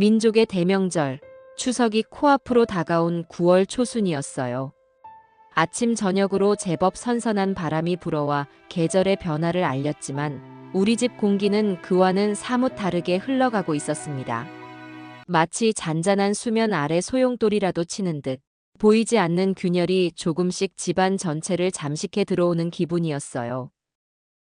민족의 대명절, 추석이 코앞으로 다가온 9월 초순이었어요. 아침 저녁으로 제법 선선한 바람이 불어와 계절의 변화를 알렸지만 우리 집 공기는 그와는 사뭇 다르게 흘러가고 있었습니다. 마치 잔잔한 수면 아래 소용돌이라도 치는 듯 보이지 않는 균열이 조금씩 집안 전체를 잠식해 들어오는 기분이었어요.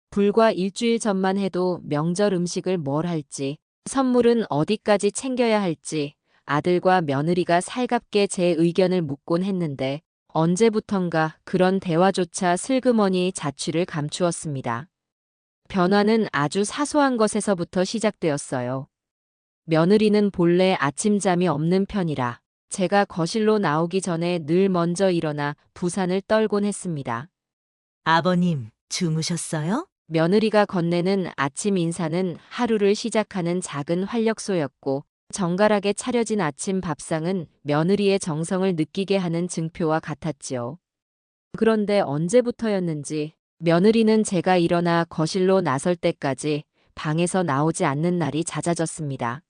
불과 일주일 전만 해도 명절 음식을 뭘 할지, 선물은 어디까지 챙겨야 할지 아들과 며느리가 살갑게 제 의견을 묻곤 했는데 언제부턴가 그런 대화조차 슬그머니 자취를 감추었습니다. 변화는 아주 사소한 것에서부터 시작되었어요. 며느리는 본래 아침잠이 없는 편이라 제가 거실로 나오기 전에 늘 먼저 일어나 부산을 떨곤 했습니다. 아버님, 주무셨어요? 며느리가 건네는 아침 인사는 하루를 시작하는 작은 활력소였고 정갈하게 차려진 아침 밥상은 며느리의 정성을 느끼게 하는 증표와 같았지요. 그런데 언제부터였는지 며느리는 제가 일어나 거실로 나설 때까지 방에서 나오지 않는 날이 잦아졌습니다.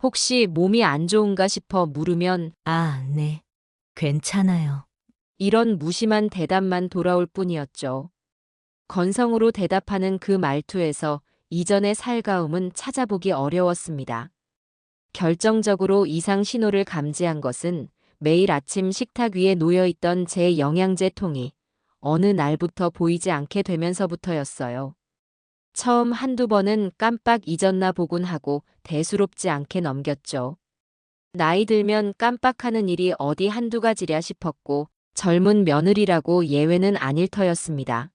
혹시 몸이 안 좋은가 싶어 물으면 아, 네. 괜찮아요. 이런 무심한 대답만 돌아올 뿐이었죠. 건성으로 대답하는 그 말투에서 이전의 살가움은 찾아보기 어려웠습니다. 결정적으로 이상 신호를 감지한 것은 매일 아침 식탁 위에 놓여있던 제 영양제 통이 어느 날부터 보이지 않게 되면서부터였어요. 처음 한두 번은 깜빡 잊었나 보곤 하고 대수롭지 않게 넘겼죠. 나이 들면 깜빡하는 일이 어디 한두 가지랴 싶었고 젊은 며느리라고 예외는 아닐 터였습니다.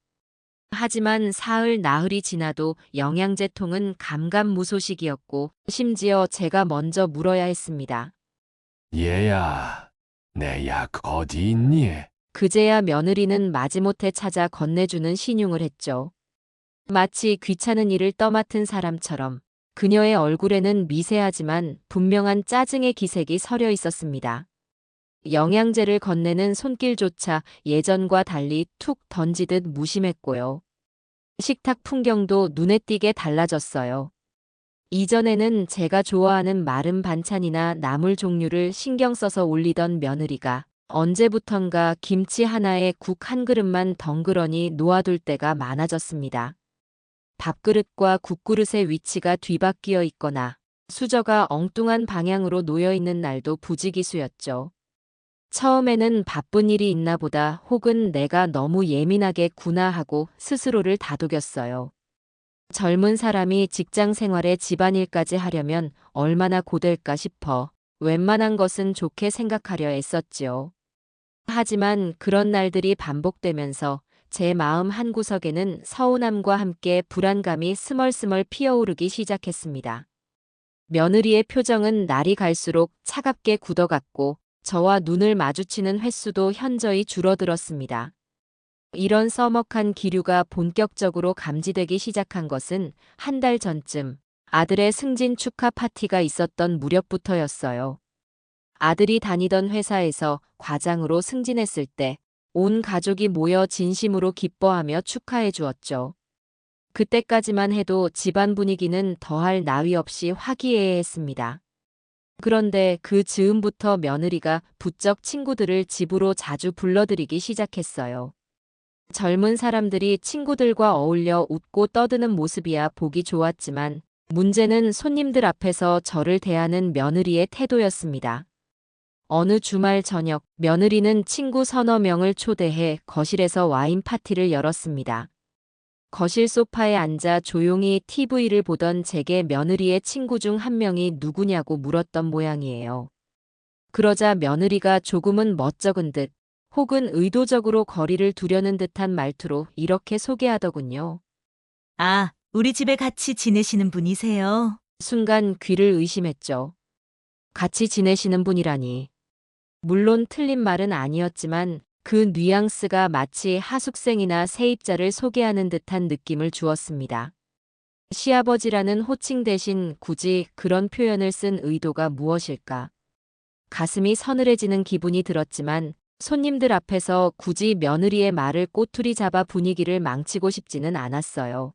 하지만 사흘 나흘이 지나도 영양제통은 감감무소식이었고 심지어 제가 먼저 물어야 했습니다. 얘야, 내 약 어디 있니? 그제야 며느리는 마지못해 찾아 건네주는 신용을 했죠. 마치 귀찮은 일을 떠맡은 사람처럼 그녀의 얼굴에는 미세하지만 분명한 짜증의 기색이 서려 있었습니다. 영양제를 건네는 손길조차 예전과 달리 툭 던지듯 무심했고요. 식탁 풍경도 눈에 띄게 달라졌어요. 이전에는 제가 좋아하는 마른 반찬이나 나물 종류를 신경 써서 올리던 며느리가 언제부턴가 김치 하나에 국 한 그릇만 덩그러니 놓아둘 때가 많아졌습니다. 밥그릇과 국그릇의 위치가 뒤바뀌어 있거나 수저가 엉뚱한 방향으로 놓여 있는 날도 부지기수였죠. 처음에는 바쁜 일이 있나 보다 혹은 내가 너무 예민하게 구나 하고 스스로를 다독였어요. 젊은 사람이 직장 생활에 집안일까지 하려면 얼마나 고될까 싶어 웬만한 것은 좋게 생각하려 애썼지요. 하지만 그런 날들이 반복되면서 제 마음 한구석에는 서운함과 함께 불안감이 스멀스멀 피어오르기 시작했습니다. 며느리의 표정은 날이 갈수록 차갑게 굳어갔고 저와 눈을 마주치는 횟수도 현저히 줄어들었습니다. 이런 서먹한 기류가 본격적으로 감지되기 시작한 것은 한 달 전쯤 아들의 승진 축하 파티가 있었던 무렵부터였어요. 아들이 다니던 회사에서 과장으로 승진했을 때 온 가족이 모여 진심으로 기뻐하며 축하해 주었죠. 그때까지만 해도 집안 분위기는 더할 나위 없이 화기애애했습니다. 그런데 그 즈음부터 며느리가 부쩍 친구들을 집으로 자주 불러들이기 시작했어요. 젊은 사람들이 친구들과 어울려 웃고 떠드는 모습이야 보기 좋았지만 문제는 손님들 앞에서 저를 대하는 며느리의 태도였습니다. 어느 주말 저녁 며느리는 친구 서너 명을 초대해 거실에서 와인 파티를 열었습니다. 거실 소파에 앉아 조용히 TV를 보던 제게 며느리의 친구 중 한 명이 누구냐고 물었던 모양이에요. 그러자 며느리가 조금은 멋쩍은 듯 혹은 의도적으로 거리를 두려는 듯한 말투로 이렇게 소개하더군요. 아, 우리 집에 같이 지내시는 분이세요? 순간 귀를 의심했죠. 같이 지내시는 분이라니. 물론 틀린 말은 아니었지만 그 뉘앙스가 마치 하숙생이나 세입자를 소개하는 듯한 느낌을 주었습니다. 시아버지라는 호칭 대신 굳이 그런 표현을 쓴 의도가 무엇일까? 가슴이 서늘해지는 기분이 들었지만 손님들 앞에서 굳이 며느리의 말을 꼬투리 잡아 분위기를 망치고 싶지는 않았어요.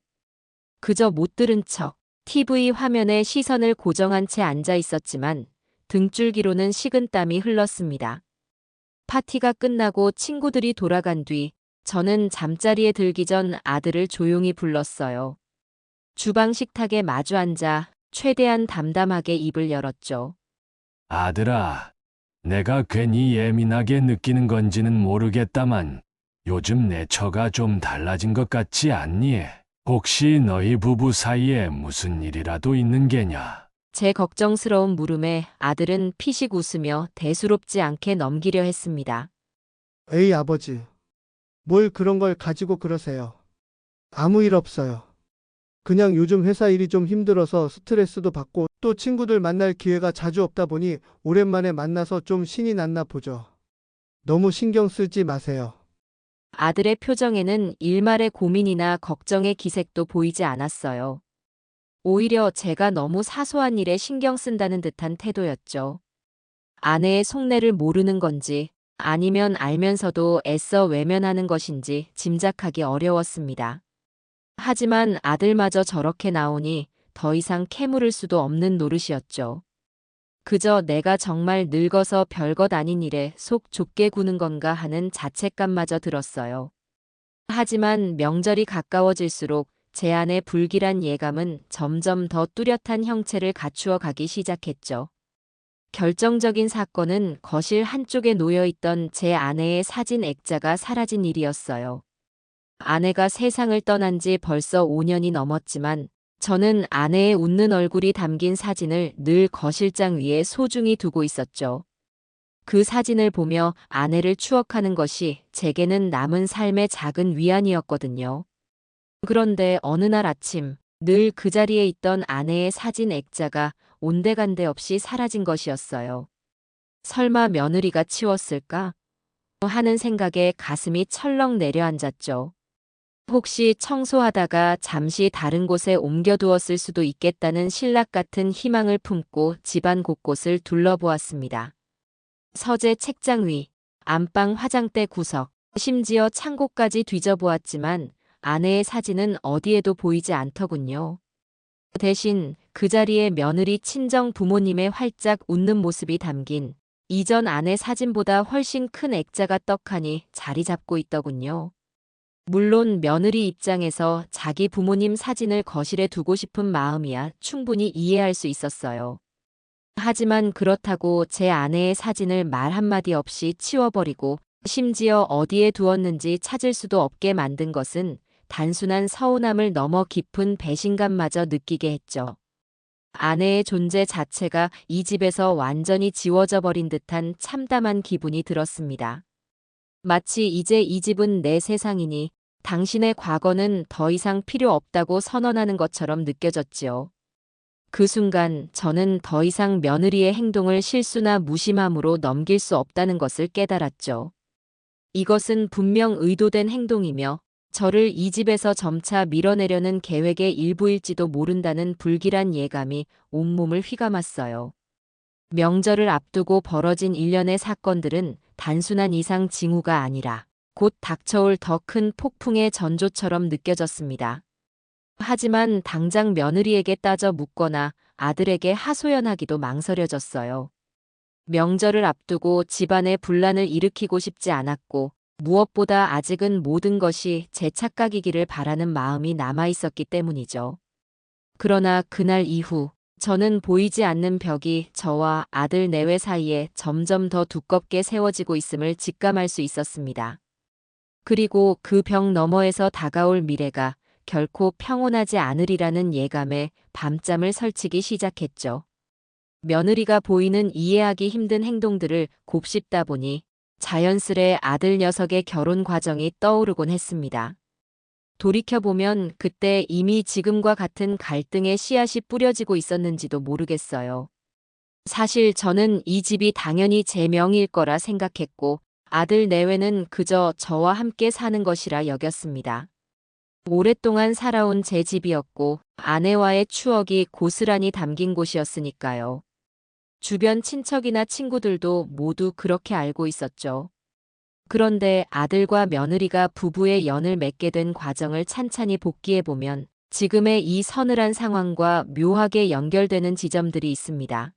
그저 못 들은 척 TV 화면에 시선을 고정한 채 앉아 있었지만 등줄기로는 식은땀이 흘렀습니다. 파티가 끝나고 친구들이 돌아간 뒤 저는 잠자리에 들기 전 아들을 조용히 불렀어요. 주방 식탁에 마주 앉아 최대한 담담하게 입을 열었죠. 아들아, 내가 괜히 예민하게 느끼는 건지는 모르겠다만 요즘 내 처가 좀 달라진 것 같지 않니? 혹시 너희 부부 사이에 무슨 일이라도 있는 게냐? 제 걱정스러운 물음에 아들은 피식 웃으며 대수롭지 않게 넘기려 했습니다. 에이, 아버지. 뭘 그런 걸 가지고 그러세요. 아무 일 없어요. 그냥 요즘 회사 일이 좀 힘들어서 스트레스도 받고 또 친구들 만날 기회가 자주 없다 보니 오랜만에 만나서 좀 신이 났나 보죠. 너무 신경 쓰지 마세요. 아들의 표정에는 일말의 고민이나 걱정의 기색도 보이지 않았어요. 오히려 제가 너무 사소한 일에 신경 쓴다는 듯한 태도였죠. 아내의 속내를 모르는 건지 아니면 알면서도 애써 외면하는 것인지 짐작하기 어려웠습니다. 하지만 아들마저 저렇게 나오니 더 이상 캐물을 수도 없는 노릇이었죠. 그저 내가 정말 늙어서 별것 아닌 일에 속 좁게 구는 건가 하는 자책감마저 들었어요. 하지만 명절이 가까워질수록 제 안의 불길한 예감은 점점 더 뚜렷한 형체를 갖추어 가기 시작했죠. 결정적인 사건은 거실 한쪽에 놓여있던 제 아내의 사진 액자가 사라진 일이었어요. 아내가 세상을 떠난 지 벌써 5년이 넘었지만 저는 아내의 웃는 얼굴이 담긴 사진을 늘 거실장 위에 소중히 두고 있었죠. 그 사진을 보며 아내를 추억하는 것이 제게는 남은 삶의 작은 위안이었거든요. 그런데 어느 날 아침, 늘 그 자리에 있던 아내의 사진 액자가 온데간데 없이 사라진 것이었어요. 설마 며느리가 치웠을까? 하는 생각에 가슴이 철렁 내려앉았죠. 혹시 청소하다가 잠시 다른 곳에 옮겨두었을 수도 있겠다는 신락 같은 희망을 품고 집안 곳곳을 둘러보았습니다. 서재 책장 위, 안방 화장대 구석, 심지어 창고까지 뒤져보았지만 아내의 사진은 어디에도 보이지 않더군요. 대신 그 자리에 며느리 친정 부모님의 활짝 웃는 모습이 담긴 이전 아내 사진보다 훨씬 큰 액자가 떡하니 자리 잡고 있더군요. 물론 며느리 입장에서 자기 부모님 사진을 거실에 두고 싶은 마음이야 충분히 이해할 수 있었어요. 하지만 그렇다고 제 아내의 사진을 말 한마디 없이 치워버리고 심지어 어디에 두었는지 찾을 수도 없게 만든 것은 단순한 서운함을 넘어 깊은 배신감마저 느끼게 했죠. 아내의 존재 자체가 이 집에서 완전히 지워져 버린 듯한 참담한 기분이 들었습니다. 마치 이제 이 집은 내 세상이니 당신의 과거는 더 이상 필요 없다고 선언하는 것처럼 느껴졌지요. 그 순간 저는 더 이상 며느리의 행동을 실수나 무심함으로 넘길 수 없다는 것을 깨달았죠. 이것은 분명 의도된 행동이며 저를 이 집에서 점차 밀어내려는 계획의 일부일지도 모른다는 불길한 예감이 온몸을 휘감았어요. 명절을 앞두고 벌어진 일련의 사건들은 단순한 이상 징후가 아니라 곧 닥쳐올 더 큰 폭풍의 전조처럼 느껴졌습니다. 하지만 당장 며느리에게 따져 묻거나 아들에게 하소연하기도 망설여졌어요. 명절을 앞두고 집안에 분란을 일으키고 싶지 않았고 무엇보다 아직은 모든 것이 제 착각이기를 바라는 마음이 남아 있었기 때문이죠. 그러나 그날 이후 저는 보이지 않는 벽이 저와 아들 내외 사이에 점점 더 두껍게 세워지고 있음을 직감할 수 있었습니다. 그리고 그 벽 너머에서 다가올 미래가 결코 평온하지 않으리라는 예감에 밤잠을 설치기 시작했죠. 며느리가 보이는 이해하기 힘든 행동들을 곱씹다 보니 자연스레 아들 녀석의 결혼 과정이 떠오르곤 했습니다. 돌이켜보면 그때 이미 지금과 같은 갈등의 씨앗이 뿌려지고 있었는지도 모르겠어요. 사실 저는 이 집이 당연히 제 명의일 거라 생각했고 아들 내외는 그저 저와 함께 사는 것이라 여겼습니다. 오랫동안 살아온 제 집이었고 아내와의 추억이 고스란히 담긴 곳이었으니까요. 주변 친척이나 친구들도 모두 그렇게 알고 있었죠. 그런데 아들과 며느리가 부부의 연을 맺게 된 과정을 찬찬히 복기해보면 지금의 이 서늘한 상황과 묘하게 연결되는 지점들이 있습니다.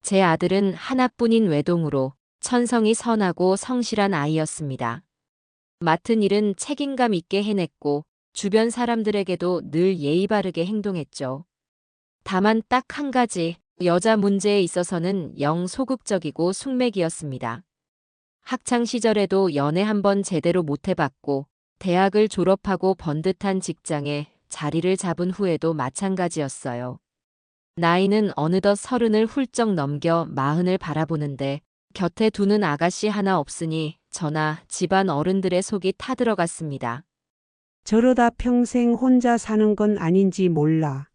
제 아들은 하나뿐인 외동으로 천성이 선하고 성실한 아이였습니다. 맡은 일은 책임감 있게 해냈고 주변 사람들에게도 늘 예의 바르게 행동했죠. 다만 딱 한 가지, 여자 문제에 있어서는 영 소극적이고 숙맥이었습니다. 학창 시절에도 연애 한번 제대로 못 해봤고 대학을 졸업하고 번듯한 직장에 자리를 잡은 후에도 마찬가지였어요. 나이는 어느덧 30을 훌쩍 넘겨 40을 바라보는데 곁에 두는 아가씨 하나 없으니 저나 집안 어른들의 속이 타들어갔습니다. 저러다 평생 혼자 사는 건 아닌지 몰라.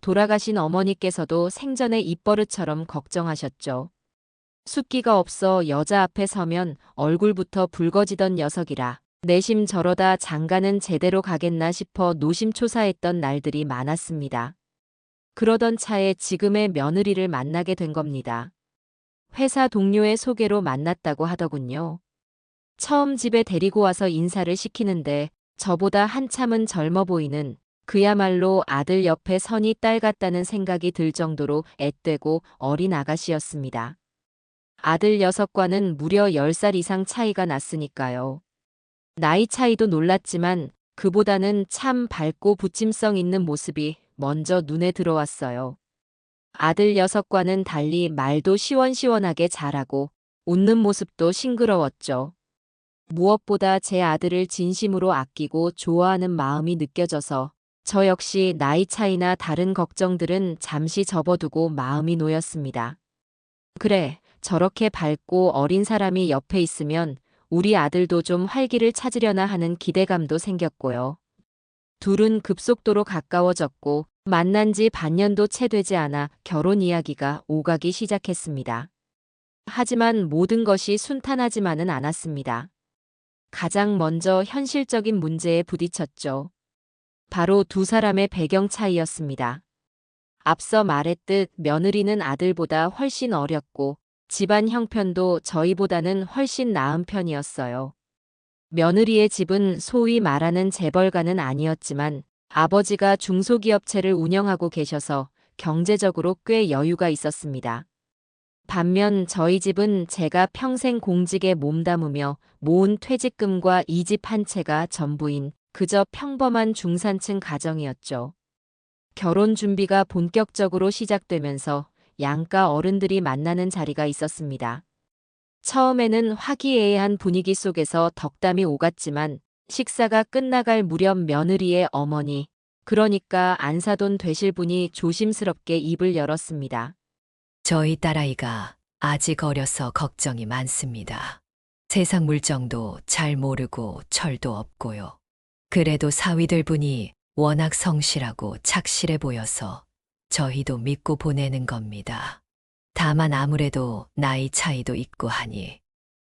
돌아가신 어머니께서도 생전에 입버릇처럼 걱정하셨죠. 숫기가 없어 여자 앞에 서면 얼굴부터 붉어지던 녀석이라 내심 저러다 장가는 제대로 가겠나 싶어 노심초사했던 날들이 많았습니다. 그러던 차에 지금의 며느리를 만나게 된 겁니다. 회사 동료의 소개로 만났다고 하더군요. 처음 집에 데리고 와서 인사를 시키는데 저보다 한참은 젊어 보이는 그야말로 아들 옆에 선이 딸 같다는 생각이 들 정도로 앳되고 어린 아가씨였습니다. 아들 녀석과는 무려 10살 이상 차이가 났으니까요. 나이 차이도 놀랐지만 그보다는 참 밝고 부침성 있는 모습이 먼저 눈에 들어왔어요. 아들 녀석과는 달리 말도 시원시원하게 잘하고 웃는 모습도 싱그러웠죠. 무엇보다 제 아들을 진심으로 아끼고 좋아하는 마음이 느껴져서 저 역시 나이 차이나 다른 걱정들은 잠시 접어두고 마음이 놓였습니다. 그래, 저렇게 밝고 어린 사람이 옆에 있으면 우리 아들도 좀 활기를 찾으려나 하는 기대감도 생겼고요. 둘은 급속도로 가까워졌고 만난 지 반년도 채 되지 않아 결혼 이야기가 오가기 시작했습니다. 하지만 모든 것이 순탄하지만은 않았습니다. 가장 먼저 현실적인 문제에 부딪혔죠. 바로 두 사람의 배경 차이였습니다. 앞서 말했듯 며느리는 아들보다 훨씬 어렸고 집안 형편도 저희보다는 훨씬 나은 편이었어요. 며느리의 집은 소위 말하는 재벌가는 아니었지만 아버지가 중소기업체를 운영하고 계셔서 경제적으로 꽤 여유가 있었습니다. 반면 저희 집은 제가 평생 공직에 몸담으며 모은 퇴직금과 이 집 한 채가 전부인 그저 평범한 중산층 가정이었죠. 결혼 준비가 본격적으로 시작되면서 양가 어른들이 만나는 자리가 있었습니다. 처음에는 화기애애한 분위기 속에서 덕담이 오갔지만 식사가 끝나갈 무렵 며느리의 어머니, 그러니까 안사돈 되실 분이 조심스럽게 입을 열었습니다. 저희 딸아이가 아직 어려서 걱정이 많습니다. 세상 물정도 잘 모르고 철도 없고요. 그래도 사위들 분이 워낙 성실하고 착실해 보여서 저희도 믿고 보내는 겁니다. 다만 아무래도 나이 차이도 있고 하니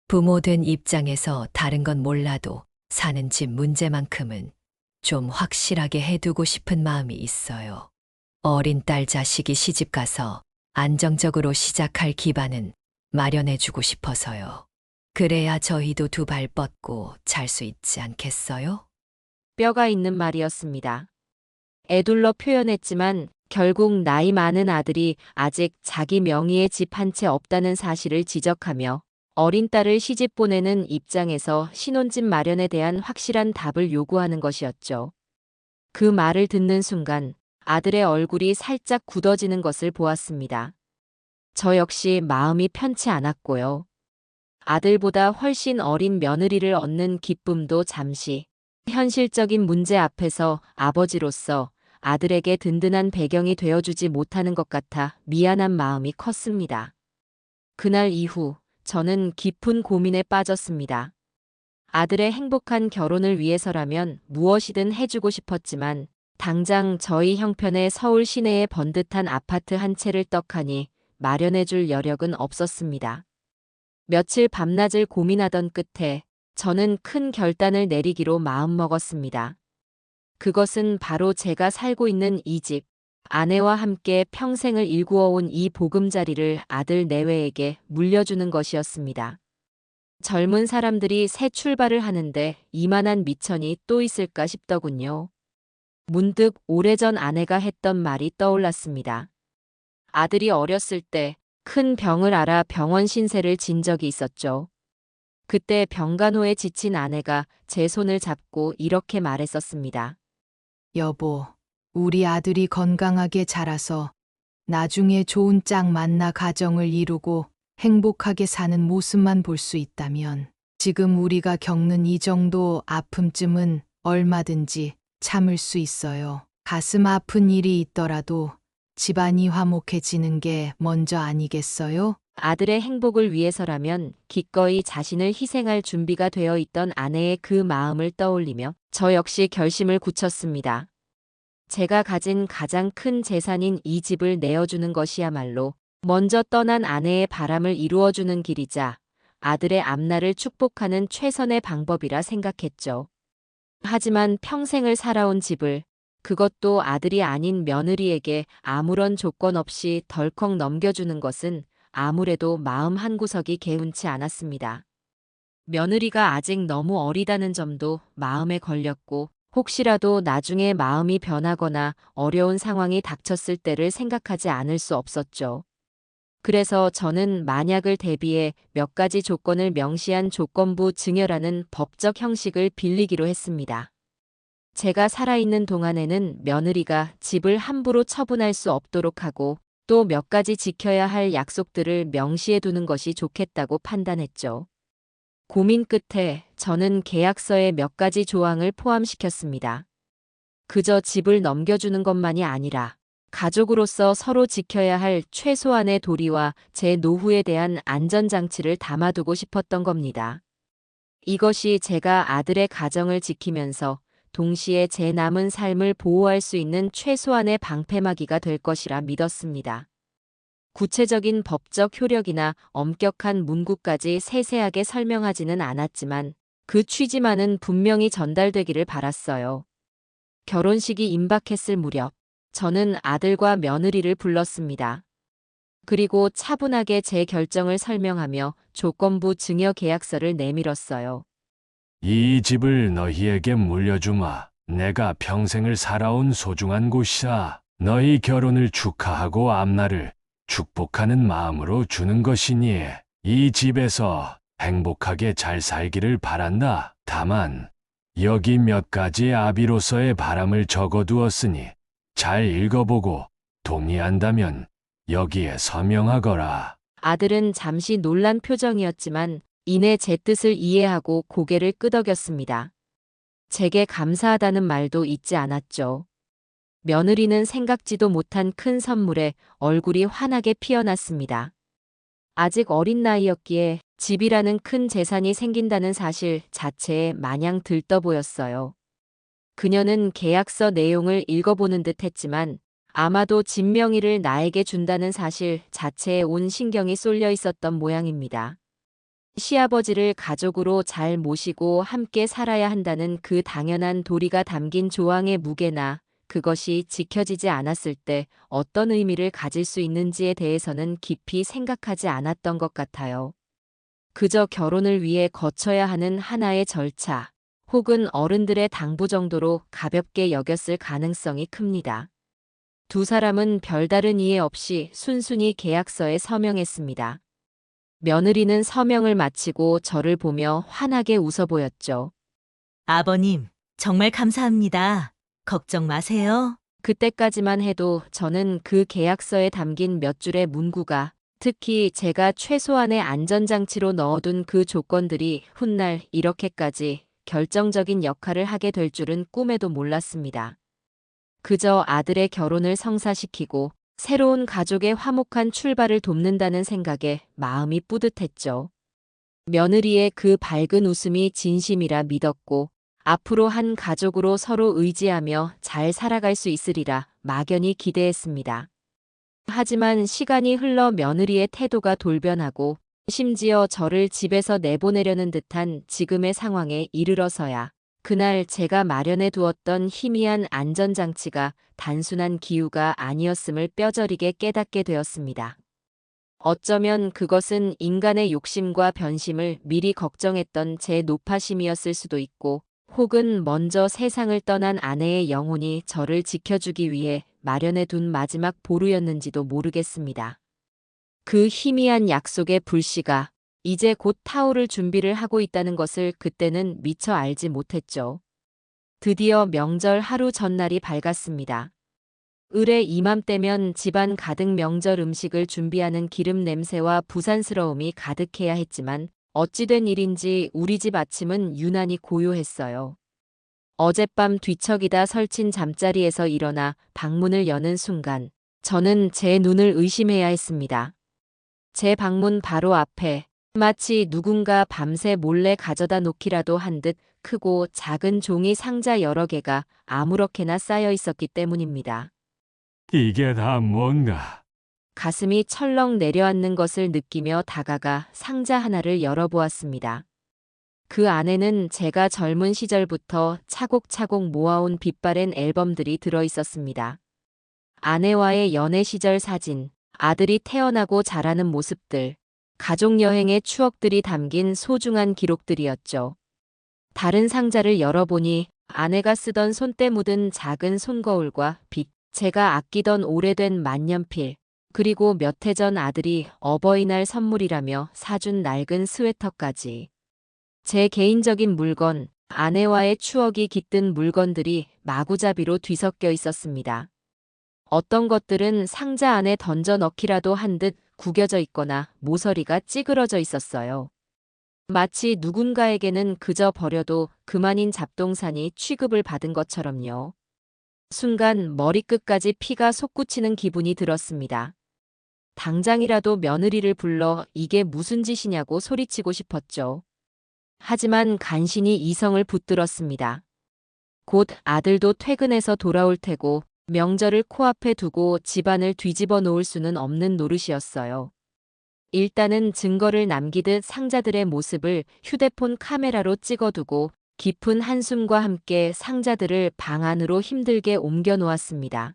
부모 된 입장에서 다른 건 몰라도 사는 집 문제만큼은 좀 확실하게 해두고 싶은 마음이 있어요. 어린 딸 자식이 시집가서 안정적으로 시작할 기반은 마련해주고 싶어서요. 그래야 저희도 두 발 뻗고 잘 수 있지 않겠어요? 뼈가 있는 말이었습니다. 애둘러 표현했지만 결국 나이 많은 아들이 아직 자기 명의의 집 한 채 없다는 사실을 지적하며 어린 딸을 시집 보내는 입장에서 신혼집 마련에 대한 확실한 답을 요구하는 것이었죠. 그 말을 듣는 순간 아들의 얼굴이 살짝 굳어지는 것을 보았습니다. 저 역시 마음이 편치 않았고요. 아들보다 훨씬 어린 며느리를 얻는 기쁨도 잠시 현실적인 문제 앞에서 아버지로서 아들에게 든든한 배경이 되어주지 못하는 것 같아 미안한 마음이 컸습니다. 그날 이후 저는 깊은 고민에 빠졌습니다. 아들의 행복한 결혼을 위해서라면 무엇이든 해주고 싶었지만 당장 저희 형편의 서울 시내의 번듯한 아파트 한 채를 떡하니 마련해줄 여력은 없었습니다. 며칠 밤낮을 고민하던 끝에 저는 큰 결단을 내리기로 마음먹었습니다. 그것은 바로 제가 살고 있는 이 집, 아내와 함께 평생을 일구어온 이 보금자리를 아들 내외에게 물려주는 것이었습니다. 젊은 사람들이 새 출발을 하는데 이만한 미천이 또 있을까 싶더군요. 문득 오래전 아내가 했던 말이 떠올랐습니다. 아들이 어렸을 때 큰 병을 앓아 병원 신세를 진 적이 있었죠. 그때 병간호에 지친 아내가 제 손을 잡고 이렇게 말했었습니다. 여보, 우리 아들이 건강하게 자라서 나중에 좋은 짝 만나 가정을 이루고 행복하게 사는 모습만 볼 수 있다면 지금 우리가 겪는 이 정도 아픔쯤은 얼마든지 참을 수 있어요. 가슴 아픈 일이 있더라도 집안이 화목해지는 게 먼저 아니겠어요? 아들의 행복을 위해서라면 기꺼이 자신을 희생할 준비가 되어 있던 아내의 그 마음을 떠올리며 저 역시 결심을 굳혔습니다. 제가 가진 가장 큰 재산인 이 집을 내어주는 것이야말로 먼저 떠난 아내의 바람을 이루어주는 길이자 아들의 앞날을 축복하는 최선의 방법이라 생각했죠. 하지만 평생을 살아온 집을, 그것도 아들이 아닌 며느리에게 아무런 조건 없이 덜컥 넘겨주는 것은 아무래도 마음 한구석이 개운치 않았습니다. 며느리가 아직 너무 어리다는 점도 마음에 걸렸고, 혹시라도 나중에 마음이 변하거나 어려운 상황이 닥쳤을 때를 생각하지 않을 수 없었죠. 그래서 저는 만약을 대비해 몇 가지 조건을 명시한 조건부 증여라는 법적 형식을 빌리기로 했습니다. 제가 살아있는 동안에는 며느리가 집을 함부로 처분할 수 없도록 하고 또 몇 가지 지켜야 할 약속들을 명시해 두는 것이 좋겠다고 판단했죠. 고민 끝에 저는 계약서에 몇 가지 조항을 포함시켰습니다. 그저 집을 넘겨주는 것만이 아니라 가족으로서 서로 지켜야 할 최소한의 도리와 제 노후에 대한 안전장치를 담아두고 싶었던 겁니다. 이것이 제가 아들의 가정을 지키면서 동시에 제 남은 삶을 보호할 수 있는 최소한의 방패막이가 될 것이라 믿었습니다. 구체적인 법적 효력이나 엄격한 문구까지 세세하게 설명하지는 않았지만 그 취지만은 분명히 전달되기를 바랐어요. 결혼식이 임박했을 무렵 저는 아들과 며느리를 불렀습니다. 그리고 차분하게 제 결정을 설명하며 조건부 증여 계약서를 내밀었어요. 이 집을 너희에게 물려주마. 내가 평생을 살아온 소중한 곳이라 너희 결혼을 축하하고 앞날을 축복하는 마음으로 주는 것이니 이 집에서 행복하게 잘 살기를 바란다. 다만 여기 몇 가지 아비로서의 바람을 적어두었으니 잘 읽어보고 동의한다면 여기에 서명하거라. 아들은 잠시 놀란 표정이었지만 이내 제 뜻을 이해하고 고개를 끄덕였습니다. 제게 감사하다는 말도 잊지 않았죠. 며느리는 생각지도 못한 큰 선물에 얼굴이 환하게 피어났습니다. 아직 어린 나이였기에 집이라는 큰 재산이 생긴다는 사실 자체에 마냥 들떠 보였어요. 그녀는 계약서 내용을 읽어보는 듯 했지만 아마도 집 명의를 나에게 준다는 사실 자체에 온 신경이 쏠려 있었던 모양입니다. 시아버지를 가족으로 잘 모시고 함께 살아야 한다는 그 당연한 도리가 담긴 조항의 무게나 그것이 지켜지지 않았을 때 어떤 의미를 가질 수 있는지에 대해서는 깊이 생각하지 않았던 것 같아요. 그저 결혼을 위해 거쳐야 하는 하나의 절차, 혹은 어른들의 당부 정도로 가볍게 여겼을 가능성이 큽니다. 두 사람은 별다른 이해 없이 순순히 계약서에 서명했습니다. 며느리는 서명을 마치고 저를 보며 환하게 웃어 보였죠. 아버님, 정말 감사합니다. 걱정 마세요. 그때까지만 해도 저는 그 계약서에 담긴 몇 줄의 문구가, 특히 제가 최소한의 안전장치로 넣어둔 그 조건들이 훗날 이렇게까지 결정적인 역할을 하게 될 줄은 꿈에도 몰랐습니다. 그저 아들의 결혼을 성사시키고 새로운 가족의 화목한 출발을 돕는다는 생각에 마음이 뿌듯했죠. 며느리의 그 밝은 웃음이 진심이라 믿었고 앞으로 한 가족으로 서로 의지하며 잘 살아갈 수 있으리라 막연히 기대했습니다. 하지만 시간이 흘러 며느리의 태도가 돌변하고 심지어 저를 집에서 내보내려는 듯한 지금의 상황에 이르러서야 그날 제가 마련해 두었던 희미한 안전장치가 단순한 기우가 아니었음을 뼈저리게 깨닫게 되었습니다. 어쩌면 그것은 인간의 욕심과 변심을 미리 걱정했던 제 노파심이었을 수도 있고 혹은 먼저 세상을 떠난 아내의 영혼이 저를 지켜주기 위해 마련해 둔 마지막 보루였는지도 모르겠습니다. 그 희미한 약속의 불씨가 이제 곧 타오를 준비를 하고 있다는 것을 그때는 미처 알지 못했죠. 드디어 명절 하루 전날이 밝았습니다. 을의 이맘때면 집안 가득 명절 음식을 준비하는 기름 냄새와 부산스러움이 가득해야 했지만 어찌된 일인지 우리 집 아침은 유난히 고요했어요. 어젯밤 뒤척이다 설친 잠자리에서 일어나 방문을 여는 순간 저는 제 눈을 의심해야 했습니다. 제 방문 바로 앞에 마치 누군가 밤새 몰래 가져다 놓기라도 한 듯 크고 작은 종이 상자 여러 개가 아무렇게나 쌓여 있었기 때문입니다. 이게 다 뭔가? 가슴이 철렁 내려앉는 것을 느끼며 다가가 상자 하나를 열어보았습니다. 그 안에는 제가 젊은 시절부터 차곡차곡 모아온 빛바랜 앨범들이 들어 있었습니다. 아내와의 연애 시절 사진, 아들이 태어나고 자라는 모습들, 가족 여행의 추억들이 담긴 소중한 기록들이었죠. 다른 상자를 열어보니 아내가 쓰던 손때 묻은 작은 손거울과 빗, 제가 아끼던 오래된 만년필, 그리고 몇 해 전 아들이 어버이날 선물이라며 사준 낡은 스웨터까지. 제 개인적인 물건, 아내와의 추억이 깃든 물건들이 마구잡이로 뒤섞여 있었습니다. 어떤 것들은 상자 안에 던져 넣기라도 한 듯 구겨져 있거나 모서리가 찌그러져 있었어요. 마치 누군가에게는 그저 버려도 그만인 잡동사니 취급을 받은 것처럼요. 순간 머리끝까지 피가 솟구치는 기분이 들었습니다. 당장이라도 며느리를 불러 이게 무슨 짓이냐고 소리치고 싶었죠. 하지만 간신히 이성을 붙들었습니다. 곧 아들도 퇴근해서 돌아올 테고 명절을 코앞에 두고 집안을 뒤집어 놓을 수는 없는 노릇이었어요. 일단은 증거를 남기듯 상자들의 모습을 휴대폰 카메라로 찍어두고 깊은 한숨과 함께 상자들을 방 안으로 힘들게 옮겨 놓았습니다.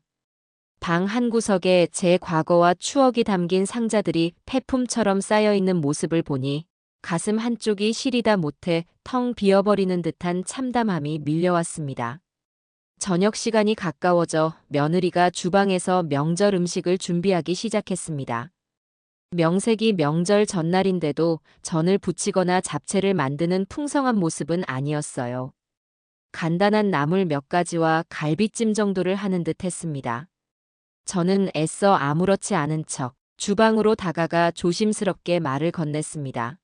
방 한구석에 제 과거와 추억이 담긴 상자들이 폐품처럼 쌓여있는 모습을 보니 가슴 한쪽이 시리다 못해 텅 비어버리는 듯한 참담함이 밀려왔습니다. 저녁 시간이 가까워져 며느리가 주방에서 명절 음식을 준비하기 시작했습니다. 명색이 명절 전날인데도 전을 부치거나 잡채를 만드는 풍성한 모습은 아니었어요. 간단한 나물 몇 가지와 갈비찜 정도를 하는 듯 했습니다. 저는 애써 아무렇지 않은 척 주방으로 다가가 조심스럽게 말을 건넸습니다.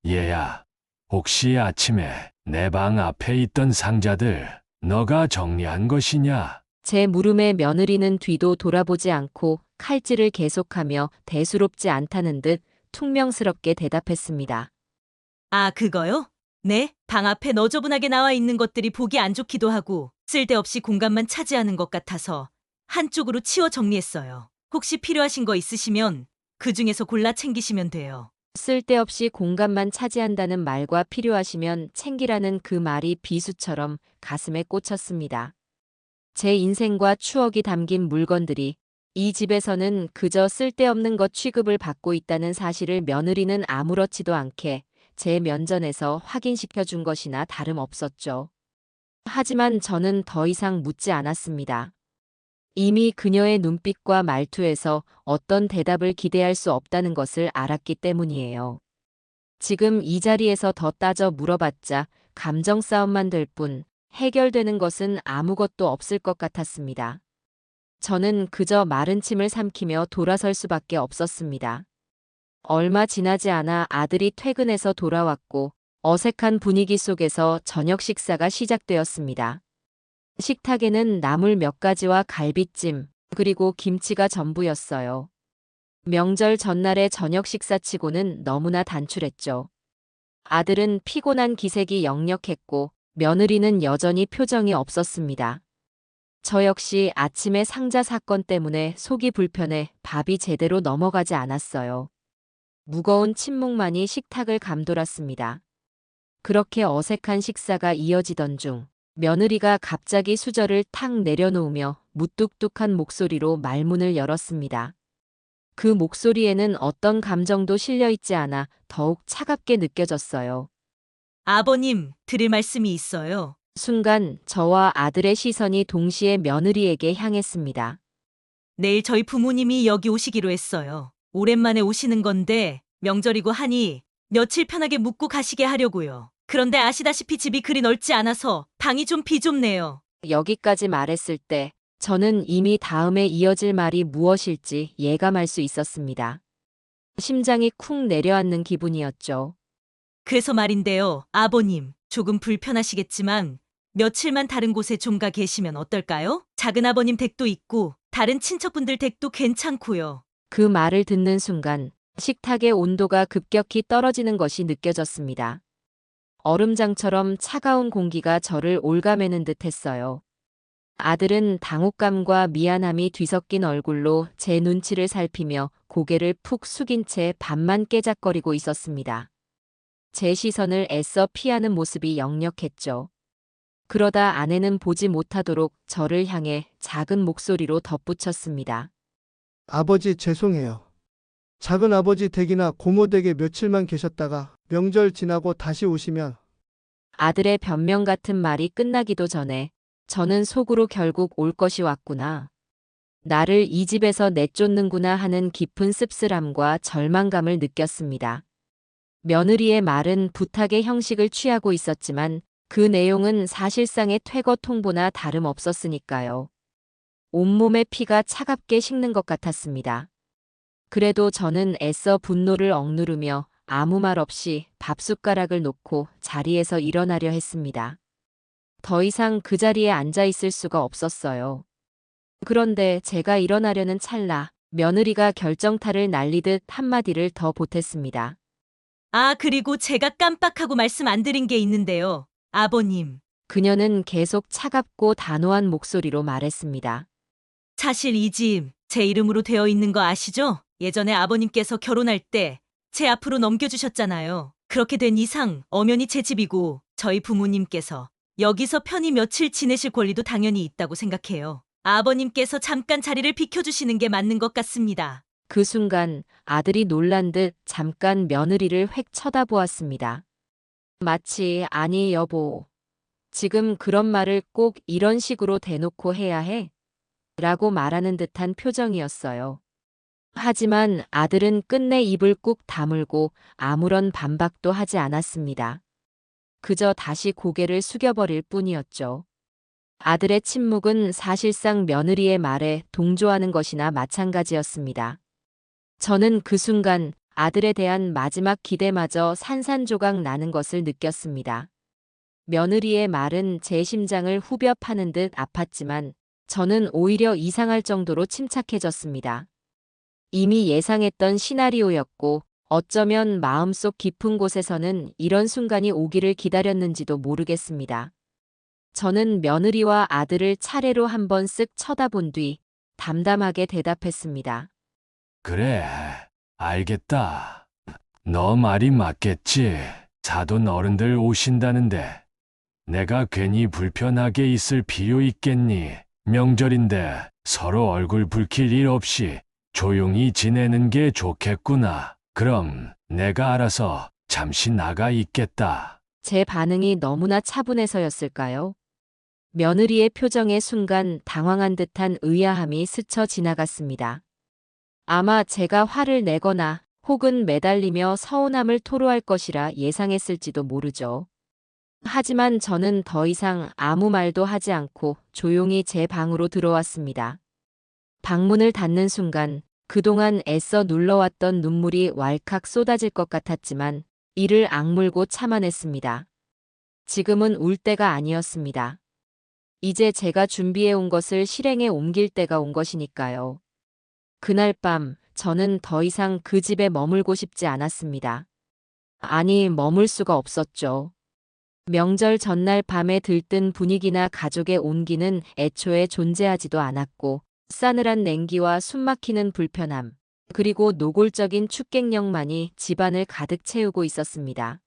얘야, 혹시 아침에 내 방 앞에 있던 상자들 너가 정리한 것이냐? 제 물음에 며느리는 뒤도 돌아보지 않고 칼질을 계속하며 대수롭지 않다는 듯 퉁명스럽게 대답했습니다. 아, 그거요? 네, 방 앞에 너저분하게 나와 있는 것들이 보기 안 좋기도 하고 쓸데없이 공간만 차지하는 것 같아서 한쪽으로 치워 정리했어요. 혹시 필요하신 거 있으시면 그 중에서 골라 챙기시면 돼요. 쓸데없이 공간만 차지한다는 말과 필요하시면 챙기라는 그 말이 비수처럼 가슴에 꽂혔습니다. 제 인생과 추억이 담긴 물건들이 이 집에서는 그저 쓸데없는 것 취급을 받고 있다는 사실을 며느리는 아무렇지도 않게 제 면전에서 확인시켜 준 것이나 다름없었죠. 하지만 저는 더 이상 묻지 않았습니다. 이미 그녀의 눈빛과 말투에서 어떤 대답을 기대할 수 없다는 것을 알았기 때문이에요. 지금 이 자리에서 더 따져 물어봤자 감정 싸움만 될 뿐 해결되는 것은 아무것도 없을 것 같았습니다. 저는 그저 마른 침을 삼키며 돌아설 수밖에 없었습니다. 얼마 지나지 않아 아들이 퇴근해서 돌아왔고 어색한 분위기 속에서 저녁 식사가 시작되었습니다. 식탁에는 나물 몇 가지와 갈비찜, 그리고 김치가 전부였어요. 명절 전날의 저녁 식사치고는 너무나 단출했죠. 아들은 피곤한 기색이 역력했고 며느리는 여전히 표정이 없었습니다. 저 역시 아침에 상자 사건 때문에 속이 불편해 밥이 제대로 넘어가지 않았어요. 무거운 침묵만이 식탁을 감돌았습니다. 그렇게 어색한 식사가 이어지던 중 며느리가 갑자기 수저를 탁 내려놓으며 무뚝뚝한 목소리로 말문을 열었습니다. 그 목소리에는 어떤 감정도 실려 있지 않아 더욱 차갑게 느껴졌어요. 아버님, 드릴 말씀이 있어요. 순간 저와 아들의 시선이 동시에 며느리에게 향했습니다. 내일 저희 부모님이 여기 오시기로 했어요. 오랜만에 오시는 건데 명절이고 하니 며칠 편하게 묵고 가시게 하려고요. 그런데 아시다시피 집이 그리 넓지 않아서 방이 좀 비좁네요. 여기까지 말했을 때 저는 이미 다음에 이어질 말이 무엇일지 예감할 수 있었습니다. 심장이 쿵 내려앉는 기분이었죠. 그래서 말인데요, 아버님, 조금 불편하시겠지만 며칠만 다른 곳에 좀 가 계시면 어떨까요? 작은 아버님 댁도 있고 다른 친척분들 댁도 괜찮고요. 그 말을 듣는 순간 식탁의 온도가 급격히 떨어지는 것이 느껴졌습니다. 얼음장처럼 차가운 공기가 저를 올가매는 듯 했어요. 아들은 당혹감과 미안함이 뒤섞인 얼굴로 제 눈치를 살피며 고개를 푹 숙인 채 밥만 깨작거리고 있었습니다. 제 시선을 애써 피하는 모습이 역력했죠. 그러다 아내는 보지 못하도록 저를 향해 작은 목소리로 덧붙였습니다. 아버지 죄송해요. 작은 아버지 댁이나 고모 댁에 며칠만 계셨다가 명절 지나고 다시 오시면 아들의 변명 같은 말이 끝나기도 전에 저는 속으로 결국 올 것이 왔구나. 나를 이 집에서 내쫓는구나 하는 깊은 씁쓸함과 절망감을 느꼈습니다. 며느리의 말은 부탁의 형식을 취하고 있었지만 그 내용은 사실상의 퇴거 통보나 다름없었으니까요. 온몸의 피가 차갑게 식는 것 같았습니다. 그래도 저는 애써 분노를 억누르며 아무 말 없이 밥숟가락을 놓고 자리에서 일어나려 했습니다. 더 이상 그 자리에 앉아 있을 수가 없었어요. 그런데 제가 일어나려는 찰나 며느리가 결정타를 날리듯 한마디를 더 보탰습니다. 아, 그리고 제가 깜빡하고 말씀 안 드린 게 있는데요. 아버님, 그녀는 계속 차갑고 단호한 목소리로 말했습니다. 사실 이 집 제 이름으로 되어 있는 거 아시죠? 예전에 아버님께서 결혼할 때 제 앞으로 넘겨주셨잖아요. 그렇게 된 이상 엄연히 제 집이고 저희 부모님께서 여기서 편히 며칠 지내실 권리도 당연히 있다고 생각해요. 아버님께서 잠깐 자리를 비켜주시는 게 맞는 것 같습니다. 그 순간 아들이 놀란 듯 잠깐 며느리를 획 쳐다보았습니다. 마치 아니 여보, 지금 그런 말을 꼭 이런 식으로 대놓고 해야 해? 라고 말하는 듯한 표정이었어요. 하지만 아들은 끝내 입을 꾹 다물고 아무런 반박도 하지 않았습니다. 그저 다시 고개를 숙여버릴 뿐이었죠. 아들의 침묵은 사실상 며느리의 말에 동조하는 것이나 마찬가지였습니다. 저는 그 순간 아들에 대한 마지막 기대마저 산산조각 나는 것을 느꼈습니다. 며느리의 말은 제 심장을 후벼 파는 듯 아팠지만 저는 오히려 이상할 정도로 침착해졌습니다. 이미 예상했던 시나리오였고 어쩌면 마음속 깊은 곳에서는 이런 순간이 오기를 기다렸는지도 모르겠습니다. 저는 며느리와 아들을 차례로 한번 쓱 쳐다본 뒤 담담하게 대답했습니다. 그래, 알겠다. 너 말이 맞겠지. 사돈 어른들 오신다는데 내가 괜히 불편하게 있을 필요 있겠니? 명절인데 서로 얼굴 붉힐 일 없이 조용히 지내는 게 좋겠구나. 그럼 내가 알아서 잠시 나가 있겠다. 제 반응이 너무나 차분해서였을까요? 며느리의 표정에 순간 당황한 듯한 의아함이 스쳐 지나갔습니다. 아마 제가 화를 내거나 혹은 매달리며 서운함을 토로할 것이라 예상했을지도 모르죠. 하지만 저는 더 이상 아무 말도 하지 않고 조용히 제 방으로 들어왔습니다. 방문을 닫는 순간 그동안 애써 눌러왔던 눈물이 왈칵 쏟아질 것 같았지만 이를 악물고 참아냈습니다. 지금은 울 때가 아니었습니다. 이제 제가 준비해온 것을 실행에 옮길 때가 온 것이니까요. 그날 밤 저는 더 이상 그 집에 머물고 싶지 않았습니다. 아니, 머물 수가 없었죠. 명절 전날 밤에 들뜬 분위기나 가족의 온기는 애초에 존재하지도 않았고 싸늘한 냉기와 숨막히는 불편함, 그리고 노골적인 축객력만이 집안을 가득 채우고 있었습니다.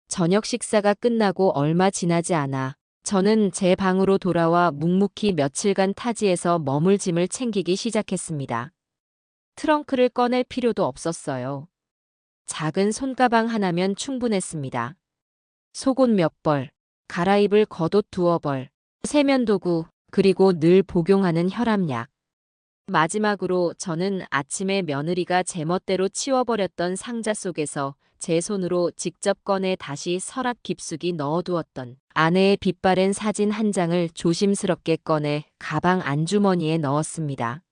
저녁 식사가 끝나고 얼마 지나지 않아 저는 제 방으로 돌아와 묵묵히 며칠간 타지에서 머물 짐을 챙기기 시작했습니다. 트렁크를 꺼낼 필요도 없었어요. 작은 손가방 하나면 충분했습니다. 속옷 몇 벌, 갈아입을 겉옷 두어 벌, 세면도구, 그리고 늘 복용하는 혈압약. 마지막으로 저는 아침에 며느리가 제멋대로 치워버렸던 상자 속에서 제 손으로 직접 꺼내 다시 서랍 깊숙이 넣어두었던 아내의 빛바랜 사진 한 장을 조심스럽게 꺼내 가방 안주머니에 넣었습니다.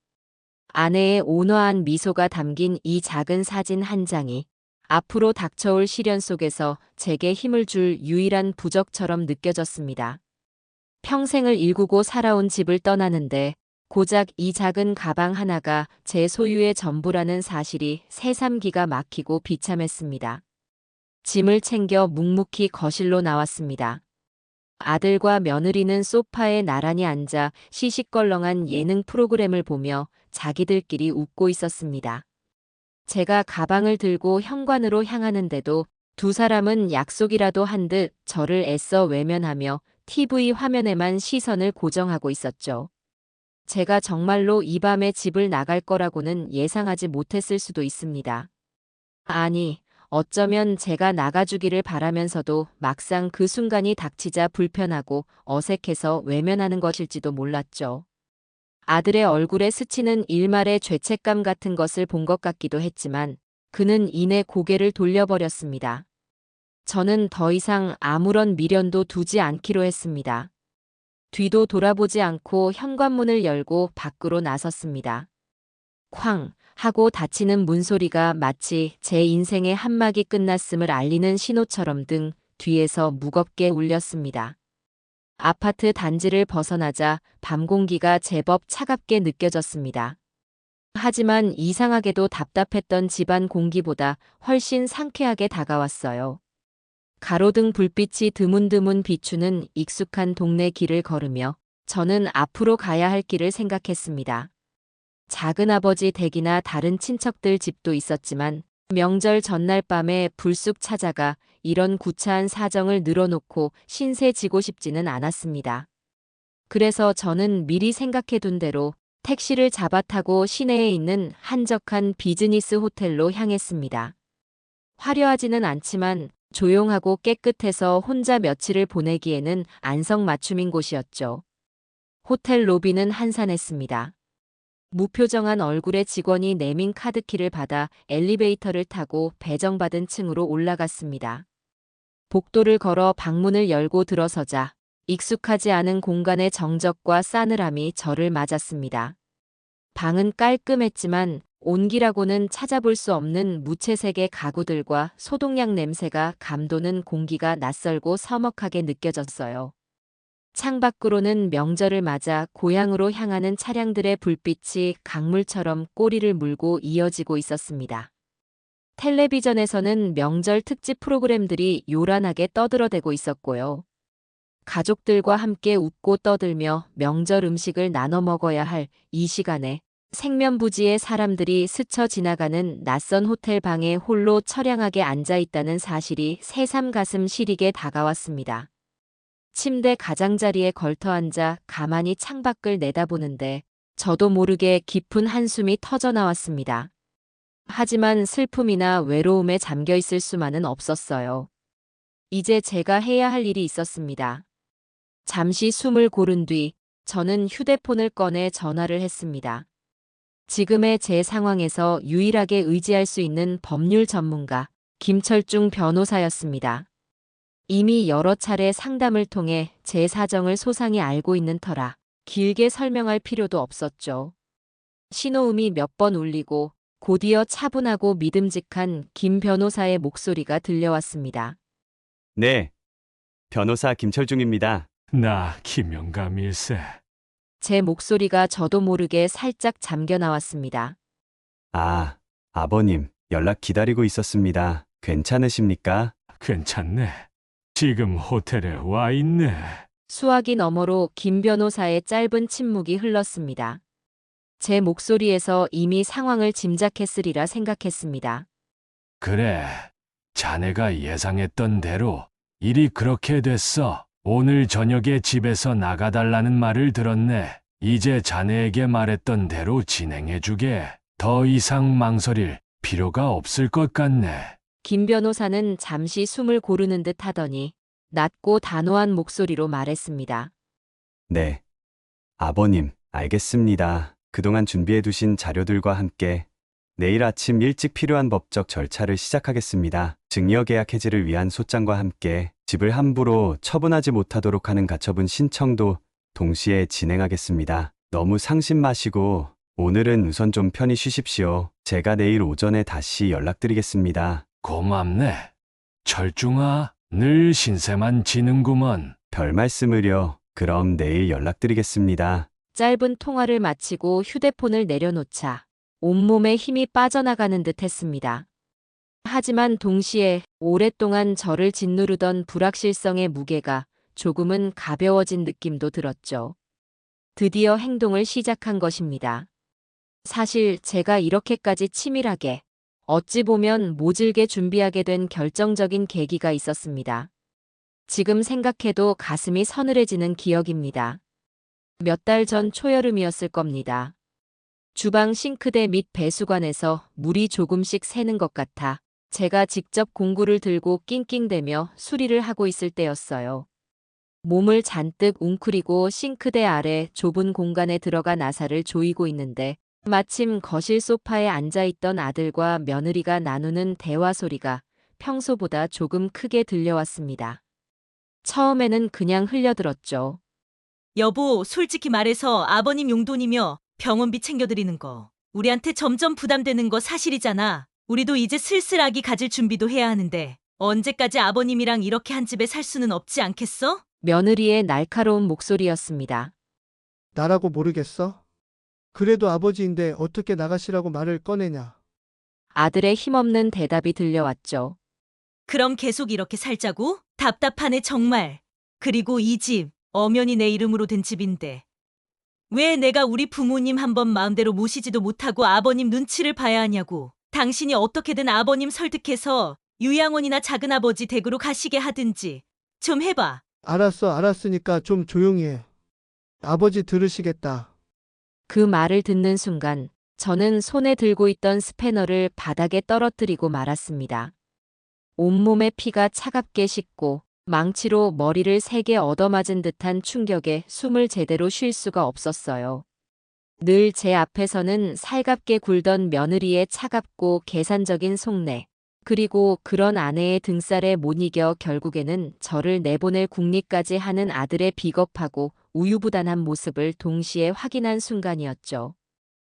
아내의 온화한 미소가 담긴 이 작은 사진 한 장이 앞으로 닥쳐올 시련 속에서 제게 힘을 줄 유일한 부적처럼 느껴졌습니다. 평생을 일구고 살아온 집을 떠나는데 고작 이 작은 가방 하나가 제 소유의 전부라는 사실이 새삼 기가 막히고 비참했습니다. 짐을 챙겨 묵묵히 거실로 나왔습니다. 아들과 며느리는 소파에 나란히 앉아 시시껄렁한 예능 프로그램을 보며 자기들끼리 웃고 있었습니다. 제가 가방을 들고 현관으로 향하는데도 두 사람은 약속이라도 한 듯 저를 애써 외면하며 TV 화면에만 시선을 고정하고 있었죠. 제가 정말로 이 밤에 집을 나갈 거라고는 예상하지 못했을 수도 있습니다. 아니, 어쩌면 제가 나가주기를 바라면서도 막상 그 순간이 닥치자 불편하고 어색해서 외면하는 것일지도 몰랐죠. 아들의 얼굴에 스치는 일말의 죄책감 같은 것을 본 것 같기도 했지만 그는 이내 고개를 돌려버렸습니다. 저는 더 이상 아무런 미련도 두지 않기로 했습니다. 뒤도 돌아보지 않고 현관문을 열고 밖으로 나섰습니다. 쾅 하고 닫히는 문소리가 마치 제 인생의 한 막이 끝났음을 알리는 신호처럼 등 뒤에서 무겁게 울렸습니다. 아파트 단지를 벗어나자 밤 공기가 제법 차갑게 느껴졌습니다. 하지만 이상하게도 답답했던 집안 공기보다 훨씬 상쾌하게 다가왔어요. 가로등 불빛이 드문드문 비추는 익숙한 동네 길을 걸으며 저는 앞으로 가야 할 길을 생각했습니다. 작은아버지 댁이나 다른 친척들 집도 있었지만 명절 전날 밤에 불쑥 찾아가 이런 구차한 사정을 늘어놓고 신세 지고 싶지는 않았습니다. 그래서 저는 미리 생각해둔 대로 택시를 잡아 타고 시내에 있는 한적한 비즈니스 호텔로 향했습니다. 화려하지는 않지만 조용하고 깨끗해서 혼자 며칠을 보내기에는 안성맞춤인 곳이었죠. 호텔 로비는 한산했습니다. 무표정한 얼굴의 직원이 내민 카드키를 받아 엘리베이터를 타고 배정받은 층으로 올라갔습니다. 복도를 걸어 방문을 열고 들어서자 익숙하지 않은 공간의 정적과 싸늘함이 저를 맞았습니다. 방은 깔끔했지만 온기라고는 찾아볼 수 없는 무채색의 가구들과 소독약 냄새가 감도는 공기가 낯설고 서먹하게 느껴졌어요. 창밖으로는 명절을 맞아 고향으로 향하는 차량들의 불빛이 강물처럼 꼬리를 물고 이어지고 있었습니다. 텔레비전에서는 명절 특집 프로그램들이 요란하게 떠들어대고 있었고요. 가족들과 함께 웃고 떠들며 명절 음식을 나눠 먹어야 할 이 시간에 생면부지의 사람들이 스쳐 지나가는 낯선 호텔 방에 홀로 처량하게 앉아 있다는 사실이 새삼 가슴 시리게 다가왔습니다. 침대 가장자리에 걸터앉아 가만히 창밖을 내다보는데 저도 모르게 깊은 한숨이 터져나왔습니다. 하지만 슬픔이나 외로움에 잠겨 있을 수만은 없었어요. 이제 제가 해야 할 일이 있었습니다. 잠시 숨을 고른 뒤 저는 휴대폰을 꺼내 전화를 했습니다. 지금의 제 상황에서 유일하게 의지할 수 있는 법률 전문가 김철중 변호사였습니다. 이미 여러 차례 상담을 통해 제 사정을 소상히 알고 있는 터라 길게 설명할 필요도 없었죠. 신호음이 몇 번 울리고 곧이어 차분하고 믿음직한 김 변호사의 목소리가 들려왔습니다. 네, 변호사 김철중입니다. 나 김영감일세. 제 목소리가 저도 모르게 살짝 잠겨 나왔습니다. 아, 아버님, 연락 기다리고 있었습니다. 괜찮으십니까? 괜찮네. 지금 호텔에 와 있네. 수화기 너머로 김 변호사의 짧은 침묵이 흘렀습니다. 제 목소리에서 이미 상황을 짐작했으리라 생각했습니다. 그래. 자네가 예상했던 대로 일이 그렇게 됐어. 오늘 저녁에 집에서 나가달라는 말을 들었네. 이제 자네에게 말했던 대로 진행해주게. 더 이상 망설일 필요가 없을 것 같네. 김 변호사는 잠시 숨을 고르는 듯 하더니 낮고 단호한 목소리로 말했습니다. 네. 아버님, 알겠습니다. 그동안 준비해 두신 자료들과 함께 내일 아침 일찍 필요한 법적 절차를 시작하겠습니다. 증여계약 해지를 위한 소장과 함께 집을 함부로 처분하지 못하도록 하는 가처분 신청도 동시에 진행하겠습니다. 너무 상심 마시고 오늘은 우선 좀 편히 쉬십시오. 제가 내일 오전에 다시 연락드리겠습니다. 고맙네. 철중아, 늘 신세만 지는구먼. 별 말씀을요. 그럼 내일 연락드리겠습니다. 짧은 통화를 마치고 휴대폰을 내려놓자 온몸에 힘이 빠져나가는 듯 했습니다. 하지만 동시에 오랫동안 저를 짓누르던 불확실성의 무게가 조금은 가벼워진 느낌도 들었죠. 드디어 행동을 시작한 것입니다. 사실 제가 이렇게까지 치밀하게, 어찌 보면 모질게 준비하게 된 결정적인 계기가 있었습니다. 지금 생각해도 가슴이 서늘해지는 기억입니다. 몇 달 전 초여름이었을 겁니다. 주방 싱크대 및 배수관에서 물이 조금씩 새는 것 같아 제가 직접 공구를 들고 낑낑대며 수리를 하고 있을 때였어요. 몸을 잔뜩 웅크리고 싱크대 아래 좁은 공간에 들어가 나사를 조이고 있는데 마침 거실 소파에 앉아있던 아들과 며느리가 나누는 대화 소리가 평소보다 조금 크게 들려왔습니다. 처음에는 그냥 흘려들었죠. 여보, 솔직히 말해서 아버님 용돈이며 병원비 챙겨드리는 거 우리한테 점점 부담되는 거 사실이잖아. 우리도 이제 슬슬 아기 가질 준비도 해야 하는데 언제까지 아버님이랑 이렇게 한 집에 살 수는 없지 않겠어? 며느리의 날카로운 목소리였습니다. 나라고 모르겠어? 그래도 아버지인데 어떻게 나가시라고 말을 꺼내냐? 아들의 힘없는 대답이 들려왔죠. 그럼 계속 이렇게 살자고? 답답하네 정말. 그리고 이 집 엄연히 내 이름으로 된 집인데 왜 내가 우리 부모님 한번 마음대로 모시지도 못하고 아버님 눈치를 봐야 하냐고. 당신이 어떻게든 아버님 설득해서 유양원이나 작은아버지 댁으로 가시게 하든지 좀 해봐. 알았으니까 좀 조용히 해. 아버지 들으시겠다. 그 말을 듣는 순간 저는 손에 들고 있던 스패너를 바닥에 떨어뜨리고 말았습니다. 온몸에 피가 차갑게 식고 망치로 머리를 세게 얻어맞은 듯한 충격에 숨을 제대로 쉴 수가 없었어요. 늘 제 앞에서는 살갑게 굴던 며느리의 차갑고 계산적인 속내, 그리고 그런 아내의 등살에 못 이겨 결국에는 저를 내보낼 궁리까지 하는 아들의 비겁하고 우유부단한 모습을 동시에 확인한 순간이었죠.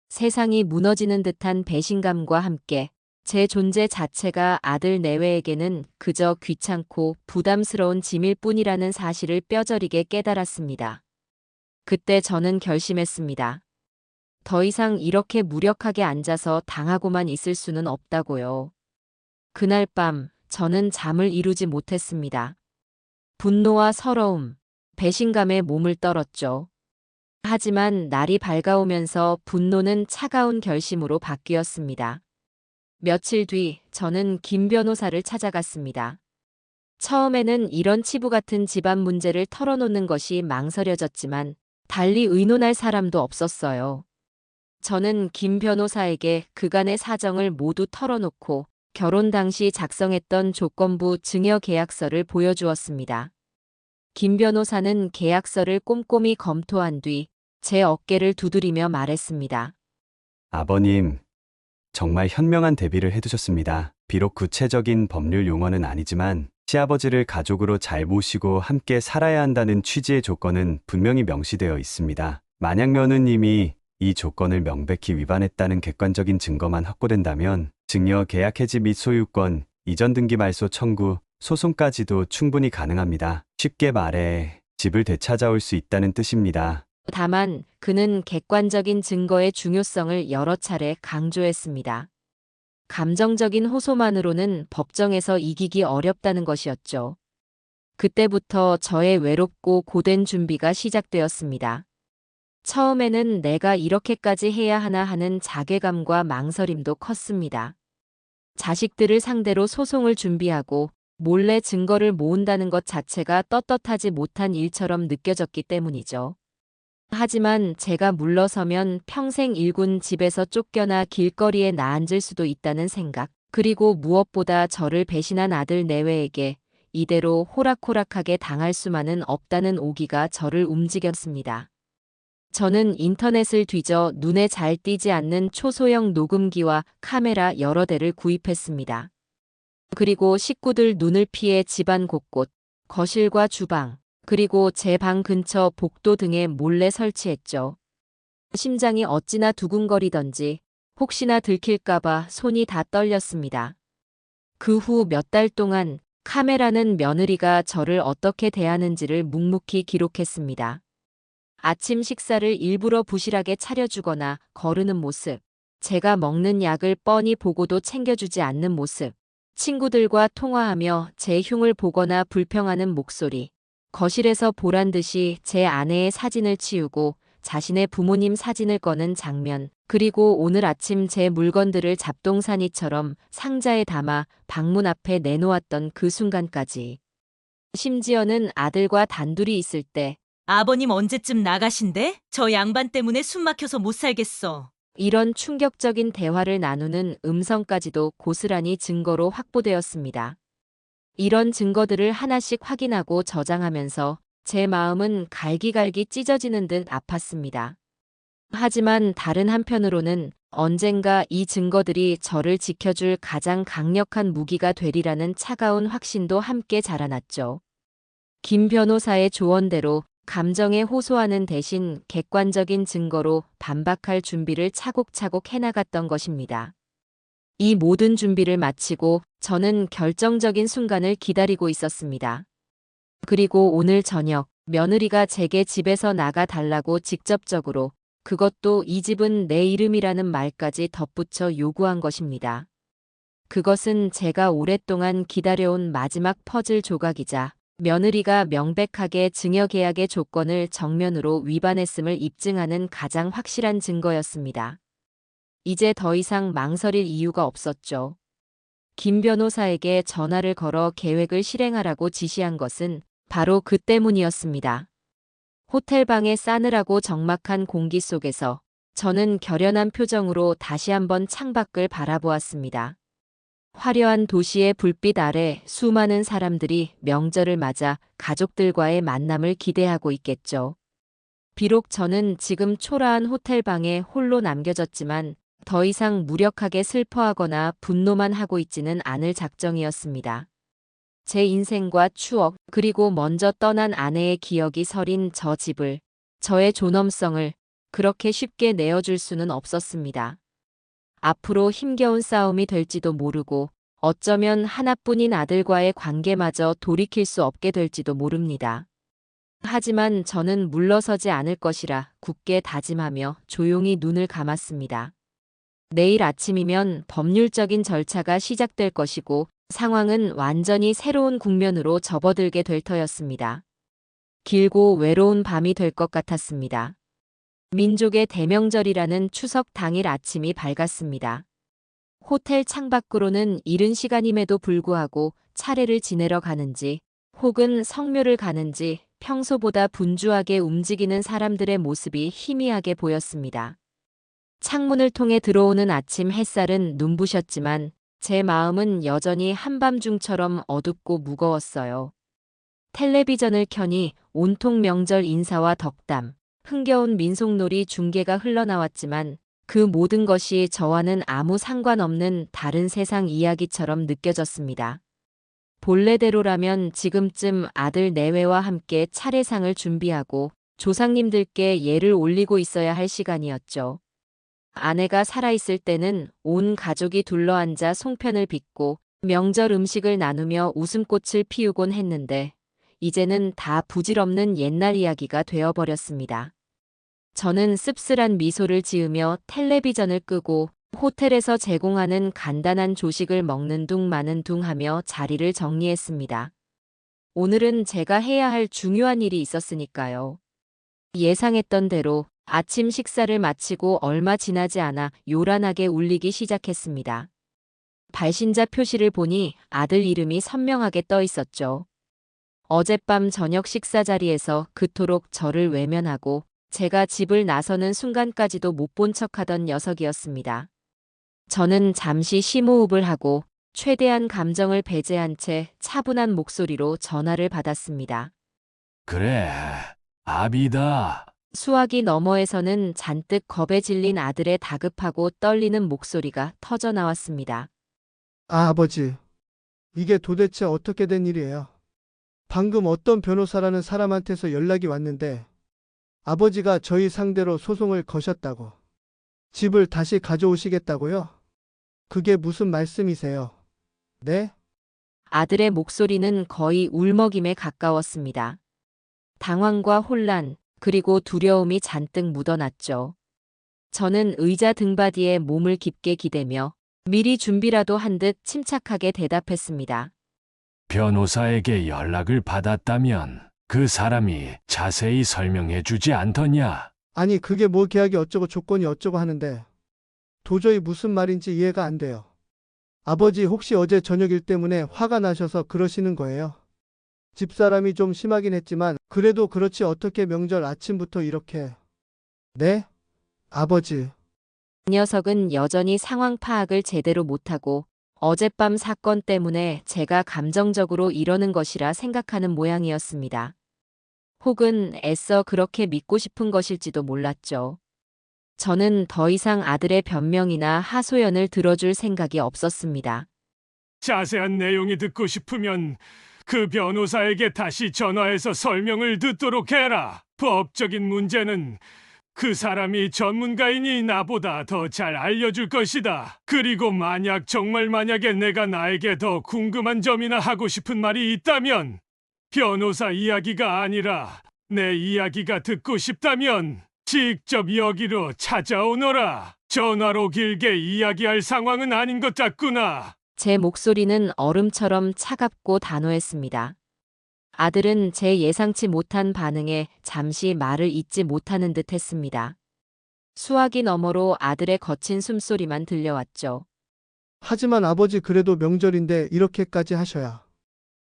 세상이 무너지는 듯한 배신감과 함께 제 존재 자체가 아들 내외에게는 그저 귀찮고 부담스러운 짐일 뿐이라는 사실을 뼈저리게 깨달았습니다. 그때 저는 결심했습니다. 더 이상 이렇게 무력하게 앉아서 당하고만 있을 수는 없다고요. 그날 밤 저는 잠을 이루지 못했습니다. 분노와 서러움, 배신감에 몸을 떨었죠. 하지만 날이 밝아오면서 분노는 차가운 결심으로 바뀌었습니다. 며칠 뒤 저는 김 변호사를 찾아갔습니다. 처음에는 이런 치부 같은 집안 문제를 털어놓는 것이 망설여졌지만 달리 의논할 사람도 없었어요. 저는 김 변호사에게 그간의 사정을 모두 털어놓고 결혼 당시 작성했던 조건부 증여 계약서를 보여주었습니다. 김 변호사는 계약서를 꼼꼼히 검토한 뒤 제 어깨를 두드리며 말했습니다. 아버님, 정말 현명한 대비를 해두셨습니다. 비록 구체적인 법률 용어는 아니지만 시아버지를 가족으로 잘 모시고 함께 살아야 한다는 취지의 조건은 분명히 명시되어 있습니다. 만약 며느님이 이 조건을 명백히 위반했다는 객관적인 증거만 확보된다면 증여 계약 해지 및 소유권, 이전 등기 말소 청구, 소송까지도 충분히 가능합니다. 쉽게 말해 집을 되찾아올 수 있다는 뜻입니다. 다만 그는 객관적인 증거의 중요성을 여러 차례 강조했습니다. 감정적인 호소만으로는 법정에서 이기기 어렵다는 것이었죠. 그때부터 저의 외롭고 고된 준비가 시작되었습니다. 처음에는 내가 이렇게까지 해야 하나 하는 자괴감과 망설임도 컸습니다. 자식들을 상대로 소송을 준비하고 몰래 증거를 모은다는 것 자체가 떳떳하지 못한 일처럼 느껴졌기 때문이죠. 하지만 제가 물러서면 평생 일군 집에서 쫓겨나 길거리에 나앉을 수도 있다는 생각, 그리고 무엇보다 저를 배신한 아들 내외에게 이대로 호락호락하게 당할 수만은 없다는 오기가 저를 움직였습니다. 저는 인터넷을 뒤져 눈에 잘 띄지 않는 초소형 녹음기와 카메라 여러 대를 구입했습니다. 그리고 식구들 눈을 피해 집안 곳곳, 거실과 주방, 그리고 제 방 근처 복도 등에 몰래 설치했죠. 심장이 어찌나 두근거리던지 혹시나 들킬까봐 손이 다 떨렸습니다. 그 후 몇 달 동안 카메라는 며느리가 저를 어떻게 대하는지를 묵묵히 기록했습니다. 아침 식사를 일부러 부실하게 차려주거나 거르는 모습, 제가 먹는 약을 뻔히 보고도 챙겨주지 않는 모습, 친구들과 통화하며 제 흉을 보거나 불평하는 목소리, 거실에서 보란듯이 제 아내의 사진을 치우고 자신의 부모님 사진을 꺼는 장면, 그리고 오늘 아침 제 물건들을 잡동사니처럼 상자에 담아 방문 앞에 내놓았던 그 순간까지. 심지어는 아들과 단둘이 있을 때 아버님 언제쯤 나가신대? 저 양반 때문에 숨 막혀서 못 살겠어. 이런 충격적인 대화를 나누는 음성까지도 고스란히 증거로 확보되었습니다. 이런 증거들을 하나씩 확인하고 저장하면서 제 마음은 갈기갈기 찢어지는 듯 아팠습니다. 하지만 다른 한편으로는 언젠가 이 증거들이 저를 지켜줄 가장 강력한 무기가 되리라는 차가운 확신도 함께 자라났죠. 김 변호사의 조언대로 감정에 호소하는 대신 객관적인 증거로 반박할 준비를 차곡차곡 해나갔던 것입니다. 이 모든 준비를 마치고 저는 결정적인 순간을 기다리고 있었습니다. 그리고 오늘 저녁 며느리가 제게 집에서 나가 달라고 직접적으로, 그것도 이 집은 내 이름이라는 말까지 덧붙여 요구한 것입니다. 그것은 제가 오랫동안 기다려온 마지막 퍼즐 조각이자 며느리가 명백하게 증여계약의 조건을 정면으로 위반했음을 입증하는 가장 확실한 증거였습니다. 이제 더 이상 망설일 이유가 없었죠. 김 변호사에게 전화를 걸어 계획을 실행하라고 지시한 것은 바로 그 때문이었습니다. 호텔방의 싸늘하고 적막한 공기 속에서 저는 결연한 표정으로 다시 한번 창밖을 바라보았습니다. 화려한 도시의 불빛 아래 수많은 사람들이 명절을 맞아 가족들과의 만남을 기대하고 있겠죠. 비록 저는 지금 초라한 호텔방에 홀로 남겨졌지만 더 이상 무력하게 슬퍼하거나 분노만 하고 있지는 않을 작정이었습니다. 제 인생과 추억, 그리고 먼저 떠난 아내의 기억이 서린 저 집을, 저의 존엄성을 그렇게 쉽게 내어줄 수는 없었습니다. 앞으로 힘겨운 싸움이 될지도 모르고 어쩌면 하나뿐인 아들과의 관계마저 돌이킬 수 없게 될지도 모릅니다. 하지만 저는 물러서지 않을 것이라 굳게 다짐하며 조용히 눈을 감았습니다. 내일 아침이면 법률적인 절차가 시작될 것이고 상황은 완전히 새로운 국면으로 접어들게 될 터였습니다. 길고 외로운 밤이 될 것 같았습니다. 민족의 대명절이라는 추석 당일 아침이 밝았습니다. 호텔 창밖으로는 이른 시간임에도 불구하고 차례를 지내러 가는지 혹은 성묘를 가는지 평소보다 분주하게 움직이는 사람들의 모습이 희미하게 보였습니다. 창문을 통해 들어오는 아침 햇살은 눈부셨지만 제 마음은 여전히 한밤중처럼 어둡고 무거웠어요. 텔레비전을 켜니 온통 명절 인사와 덕담, 흥겨운 민속놀이 중계가 흘러나왔지만 그 모든 것이 저와는 아무 상관없는 다른 세상 이야기처럼 느껴졌습니다. 본래대로라면 지금쯤 아들 내외와 함께 차례상을 준비하고 조상님들께 예를 올리고 있어야 할 시간이었죠. 아내가 살아있을 때는 온 가족이 둘러앉아 송편을 빚고 명절 음식을 나누며 웃음꽃을 피우곤 했는데 이제는 다 부질없는 옛날 이야기가 되어버렸습니다. 저는 씁쓸한 미소를 지으며 텔레비전을 끄고 호텔에서 제공하는 간단한 조식을 먹는 둥 마는 둥 하며 자리를 정리했습니다. 오늘은 제가 해야 할 중요한 일이 있었으니까요. 예상했던 대로 아침 식사를 마치고 얼마 지나지 않아 요란하게 울리기 시작했습니다. 발신자 표시를 보니 아들 이름이 선명하게 떠 있었죠. 어젯밤 저녁 식사 자리에서 그토록 저를 외면하고 제가 집을 나서는 순간까지도 못 본 척하던 녀석이었습니다. 저는 잠시 심호흡을 하고 최대한 감정을 배제한 채 차분한 목소리로 전화를 받았습니다. 그래, 아비다. 수화기 너머에서는 잔뜩 겁에 질린 아들의 다급하고 떨리는 목소리가 터져 나왔습니다. 아, 아버지. 이게 도대체 어떻게 된 일이에요? 방금 어떤 변호사라는 사람한테서 연락이 왔는데 아버지가 저희 상대로 소송을 거셨다고. 집을 다시 가져오시겠다고요? 그게 무슨 말씀이세요? 네? 아들의 목소리는 거의 울먹임에 가까웠습니다. 당황과 혼란, 그리고 두려움이 잔뜩 묻어났죠. 저는 의자 등받이에 몸을 깊게 기대며 미리 준비라도 한 듯 침착하게 대답했습니다. 변호사에게 연락을 받았다면 그 사람이 자세히 설명해 주지 않더냐? 아니, 그게 뭐 계약이 어쩌고 조건이 어쩌고 하는데 도저히 무슨 말인지 이해가 안 돼요. 아버지 혹시 어제 저녁 일 때문에 화가 나셔서 그러시는 거예요? 집사람이 좀 심하긴 했지만 그래도 그렇지 어떻게 명절 아침부터 이렇게. 네? 아버지. 그 녀석은 여전히 상황 파악을 제대로 못하고 어젯밤 사건 때문에 제가 감정적으로 이러는 것이라 생각하는 모양이었습니다. 혹은 애써 그렇게 믿고 싶은 것일지도 몰랐죠. 저는 더 이상 아들의 변명이나 하소연을 들어줄 생각이 없었습니다. 자세한 내용이 듣고 싶으면 그 변호사에게 다시 전화해서 설명을 듣도록 해라. 법적인 문제는 그 사람이 전문가이니 나보다 더 잘 알려줄 것이다. 그리고 만약에 내가 나에게 더 궁금한 점이나 하고 싶은 말이 있다면 변호사 이야기가 아니라 내 이야기가 듣고 싶다면 직접 여기로 찾아오너라. 전화로 길게 이야기할 상황은 아닌 것 같구나. 제 목소리는 얼음처럼 차갑고 단호했습니다. 아들은 제 예상치 못한 반응에 잠시 말을 잇지 못하는 듯 했습니다. 수화기 너머로 아들의 거친 숨소리만 들려왔죠. 하지만 아버지 그래도 명절인데 이렇게까지 하셔야.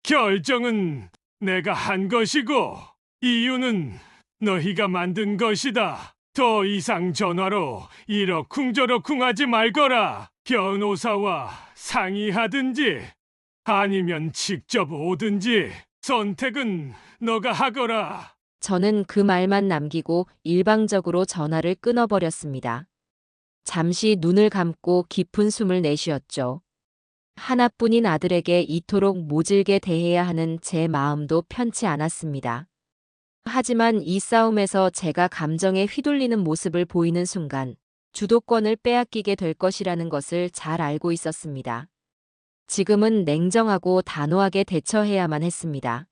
결정은 내가 한 것이고 이유는 너희가 만든 것이다. 더 이상 전화로 이러쿵저러쿵 하지 말거라. 변호사와 상의하든지 아니면 직접 오든지 선택은 너가 하거라. 저는 그 말만 남기고 일방적으로 전화를 끊어버렸습니다. 잠시 눈을 감고 깊은 숨을 내쉬었죠. 하나뿐인 아들에게 이토록 모질게 대해야 하는 제 마음도 편치 않았습니다. 하지만 이 싸움에서 제가 감정에 휘둘리는 모습을 보이는 순간 주도권을 빼앗기게 될 것이라는 것을 잘 알고 있었습니다. 지금은 냉정하고 단호하게 대처해야만 했습니다.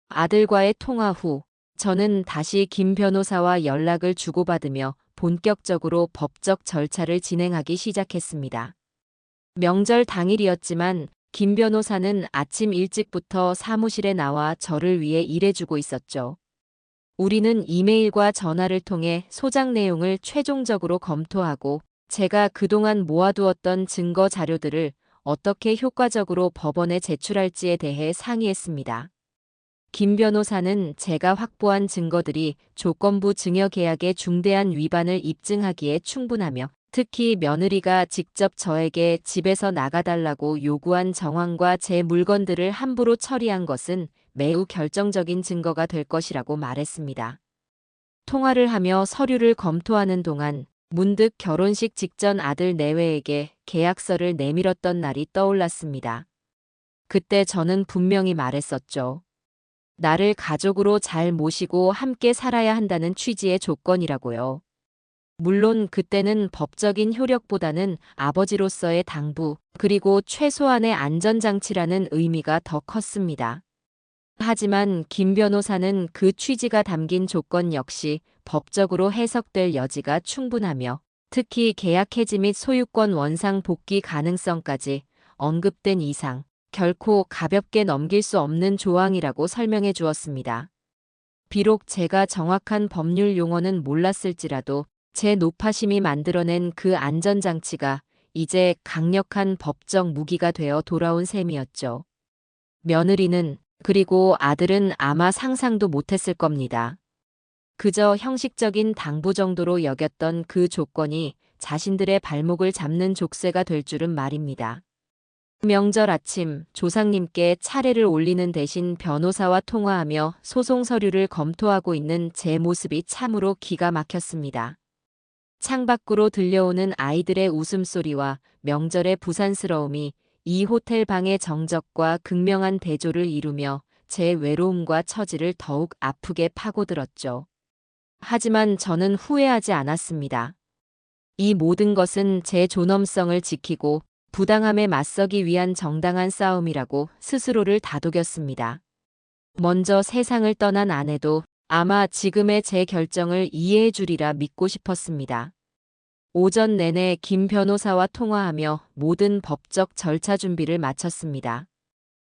아들과의 통화 후 저는 다시 김 변호사와 연락을 주고받으며 본격적으로 법적 절차를 진행하기 시작했습니다. 명절 당일이었지만 김 변호사는 아침 일찍부터 사무실에 나와 저를 위해 일해주고 있었죠. 우리는 이메일과 전화를 통해 소장 내용을 최종적으로 검토하고 제가 그동안 모아두었던 증거 자료들을 어떻게 효과적으로 법원에 제출할지에 대해 상의했습니다. 김 변호사는 제가 확보한 증거들이 조건부 증여계약의 중대한 위반을 입증하기에 충분하며 특히 며느리가 직접 저에게 집에서 나가달라고 요구한 정황과 제 물건들을 함부로 처리한 것은 매우 결정적인 증거가 될 것이라고 말했습니다. 통화를 하며 서류를 검토하는 동안 문득 결혼식 직전 아들 내외에게 계약서를 내밀었던 날이 떠올랐습니다. 그때 저는 분명히 말했었죠. 나를 가족으로 잘 모시고 함께 살아야 한다는 취지의 조건이라고요. 물론 그때는 법적인 효력보다는 아버지로서의 당부, 그리고 최소한의 안전장치라는 의미가 더 컸습니다. 하지만 김 변호사는 그 취지가 담긴 조건 역시 법적으로 해석될 여지가 충분하며 특히 계약 해지 및 소유권 원상 복귀 가능성까지 언급된 이상 결코 가볍게 넘길 수 없는 조항이라고 설명해 주었습니다. 비록 제가 정확한 법률 용어는 몰랐을지라도 제 노파심이 만들어낸 그 안전장치가 이제 강력한 법적 무기가 되어 돌아온 셈이었죠. 며느리는 그리고 아들은 아마 상상도 못했을 겁니다. 그저 형식적인 당부 정도로 여겼던 그 조건이 자신들의 발목을 잡는 족쇄가 될 줄은 말입니다. 명절 아침 조상님께 차례를 올리는 대신 변호사와 통화하며 소송 서류를 검토하고 있는 제 모습이 참으로 기가 막혔습니다. 창밖으로 들려오는 아이들의 웃음소리와 명절의 부산스러움이 이 호텔 방의 정적과 극명한 대조를 이루며 제 외로움과 처지를 더욱 아프게 파고들었죠. 하지만 저는 후회하지 않았습니다. 이 모든 것은 제 존엄성을 지키고 부당함에 맞서기 위한 정당한 싸움이라고 스스로를 다독였습니다. 먼저 세상을 떠난 아내도 아마 지금의 제 결정을 이해해 주리라 믿고 싶었습니다. 오전 내내 김 변호사와 통화하며 모든 법적 절차 준비를 마쳤습니다.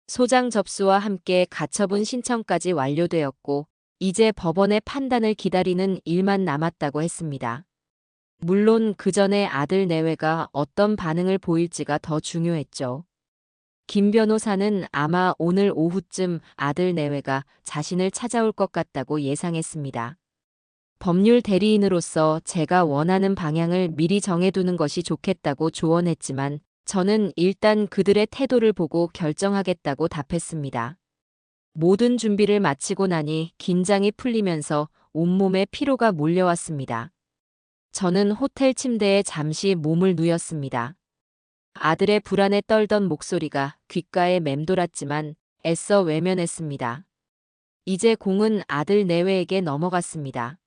소장 접수와 함께 가처분 신청까지 완료되었고 이제 법원의 판단을 기다리는 일만 남았다고 했습니다. 물론 그 전에 아들 내외가 어떤 반응을 보일지가 더 중요했죠. 김 변호사는 아마 오늘 오후쯤 아들 내외가 자신을 찾아올 것 같다고 예상했습니다. 법률 대리인으로서 제가 원하는 방향을 미리 정해두는 것이 좋겠다고 조언했지만 저는 일단 그들의 태도를 보고 결정하겠다고 답했습니다. 모든 준비를 마치고 나니 긴장이 풀리면서 온몸에 피로가 몰려왔습니다. 저는 호텔 침대에 잠시 몸을 누였습니다. 아들의 불안에 떨던 목소리가 귓가에 맴돌았지만 애써 외면했습니다. 이제 공은 아들 내외에게 넘어갔습니다.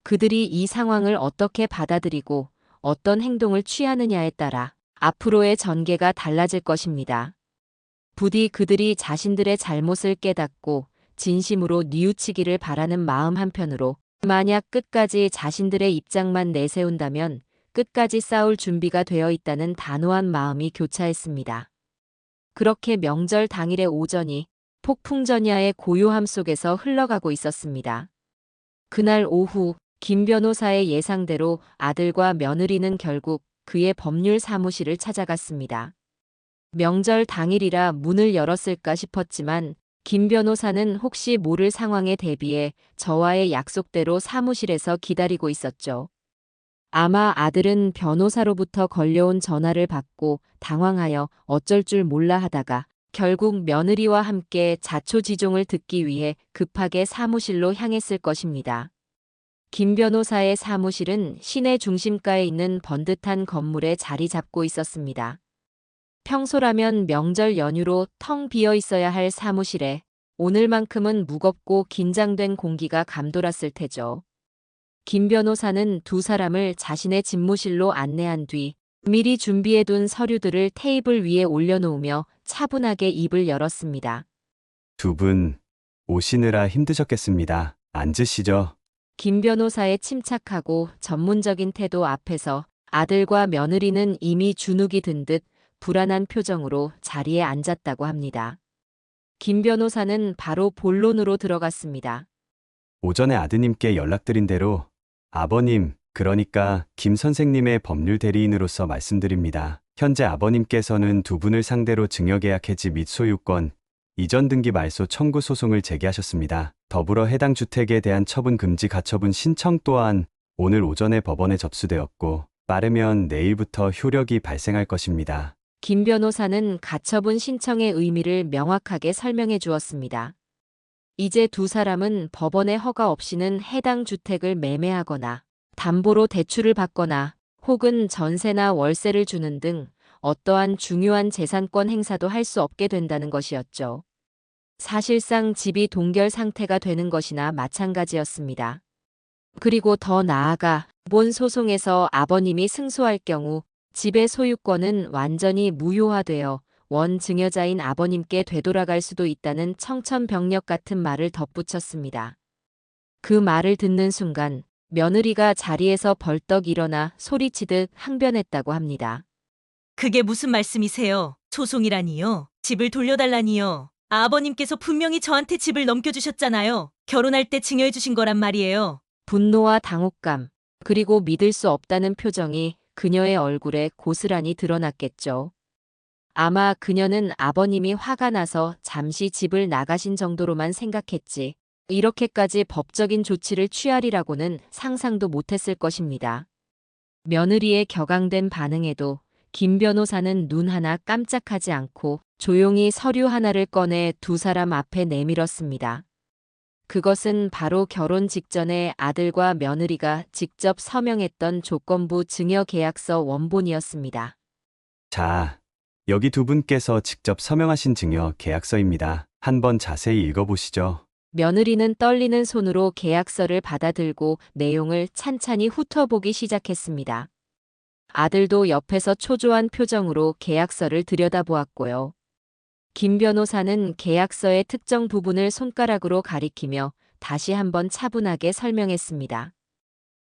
그들이 이 상황을 어떻게 받아들이고 어떤 행동을 취하느냐에 따라 앞으로의 전개가 달라질 것입니다. 부디 그들이 자신들의 잘못을 깨닫고 진심으로 뉘우치기를 바라는 마음 한편으로 만약 끝까지 자신들의 입장만 내세운다면 끝까지 싸울 준비가 되어 있다는 단호한 마음이 교차했습니다. 그렇게 명절 당일의 오전이 폭풍전야의 고요함 속에서 흘러가고 있었습니다. 그날 오후 김 변호사의 예상대로 아들과 며느리는 결국 그의 법률 사무실을 찾아갔습니다. 명절 당일이라 문을 열었을까 싶었지만 김 변호사는 혹시 모를 상황에 대비해 저와의 약속대로 사무실에서 기다리고 있었죠. 아마 아들은 변호사로부터 걸려온 전화를 받고 당황하여 어쩔 줄 몰라 하다가 결국 며느리와 함께 자초지종을 듣기 위해 급하게 사무실로 향했을 것입니다. 김 변호사의 사무실은 시내 중심가에 있는 번듯한 건물에 자리 잡고 있었습니다. 평소라면 명절 연휴로 텅 비어 있어야 할 사무실에 오늘만큼은 무겁고 긴장된 공기가 감돌았을 테죠. 김 변호사는 두 사람을 자신의 집무실로 안내한 뒤 미리 준비해둔 서류들을 테이블 위에 올려놓으며 차분하게 입을 열었습니다. 두 분 오시느라 힘드셨겠습니다. 앉으시죠. 김 변호사의 침착하고 전문적인 태도 앞에서 아들과 며느리는 이미 주눅이 든 듯 불안한 표정으로 자리에 앉았다고 합니다. 김 변호사는 바로 본론으로 들어갔습니다. 오전에 아드님께 연락드린 대로 아버님, 그러니까 김 선생님의 법률 대리인으로서 말씀드립니다. 현재 아버님께서는 두 분을 상대로 증여계약 해지 및 소유권, 이전 등기 말소 청구 소송을 제기하셨습니다. 더불어 해당 주택에 대한 처분 금지 가처분 신청 또한 오늘 오전에 법원에 접수되었고 빠르면 내일부터 효력이 발생할 것입니다. 김 변호사는 가처분 신청의 의미를 명확하게 설명해 주었습니다. 이제 두 사람은 법원의 허가 없이는 해당 주택을 매매하거나 담보로 대출을 받거나 혹은 전세나 월세를 주는 등 어떠한 중요한 재산권 행사도 할 수 없게 된다는 것이었죠. 사실상 집이 동결 상태가 되는 것이나 마찬가지였습니다. 그리고 더 나아가 본 소송에서 아버님이 승소할 경우 집의 소유권은 완전히 무효화되어 원 증여자인 아버님께 되돌아갈 수도 있다는 청천벽력 같은 말을 덧붙였습니다. 그 말을 듣는 순간 며느리가 자리에서 벌떡 일어나 소리치듯 항변했다고 합니다. 그게 무슨 말씀이세요? 소송이라니요? 집을 돌려달라니요? 아버님께서 분명히 저한테 집을 넘겨주셨잖아요. 결혼할 때 증여해 주신 거란 말이에요. 분노와 당혹감, 그리고 믿을 수 없다는 표정이 그녀의 얼굴에 고스란히 드러났겠죠. 아마 그녀는 아버님이 화가 나서 잠시 집을 나가신 정도로만 생각했지 이렇게까지 법적인 조치를 취하리라고는 상상도 못했을 것입니다. 며느리의 격앙된 반응에도 김 변호사는 눈 하나 깜짝하지 않고 조용히 서류 하나를 꺼내 두 사람 앞에 내밀었습니다. 그것은 바로 결혼 직전에 아들과 며느리가 직접 서명했던 조건부 증여계약서 원본이었습니다. 자, 여기 두 분께서 직접 서명하신 증여 계약서입니다. 한번 자세히 읽어보시죠. 며느리는 떨리는 손으로 계약서를 받아들고 내용을 찬찬히 훑어보기 시작했습니다. 아들도 옆에서 초조한 표정으로 계약서를 들여다보았고요. 김 변호사는 계약서의 특정 부분을 손가락으로 가리키며 다시 한번 차분하게 설명했습니다.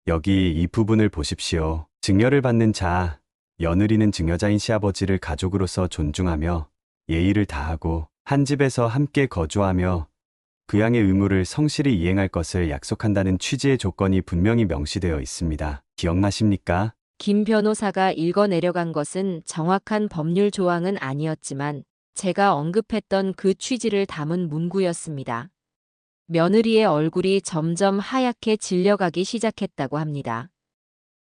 여기 이 부분을 보십시오. 증여를 받는 자, 며느리는 증여자인 시아버지를 가족으로서 존중하며 예의를 다하고 한 집에서 함께 거주하며 부양의 의무를 성실히 이행할 것을 약속한다는 취지의 조건이 분명히 명시되어 있습니다. 기억나십니까? 김 변호사가 읽어내려간 것은 정확한 법률 조항은 아니었지만 제가 언급했던 그 취지를 담은 문구였습니다. 며느리의 얼굴이 점점 하얗게 질려가기 시작했다고 합니다.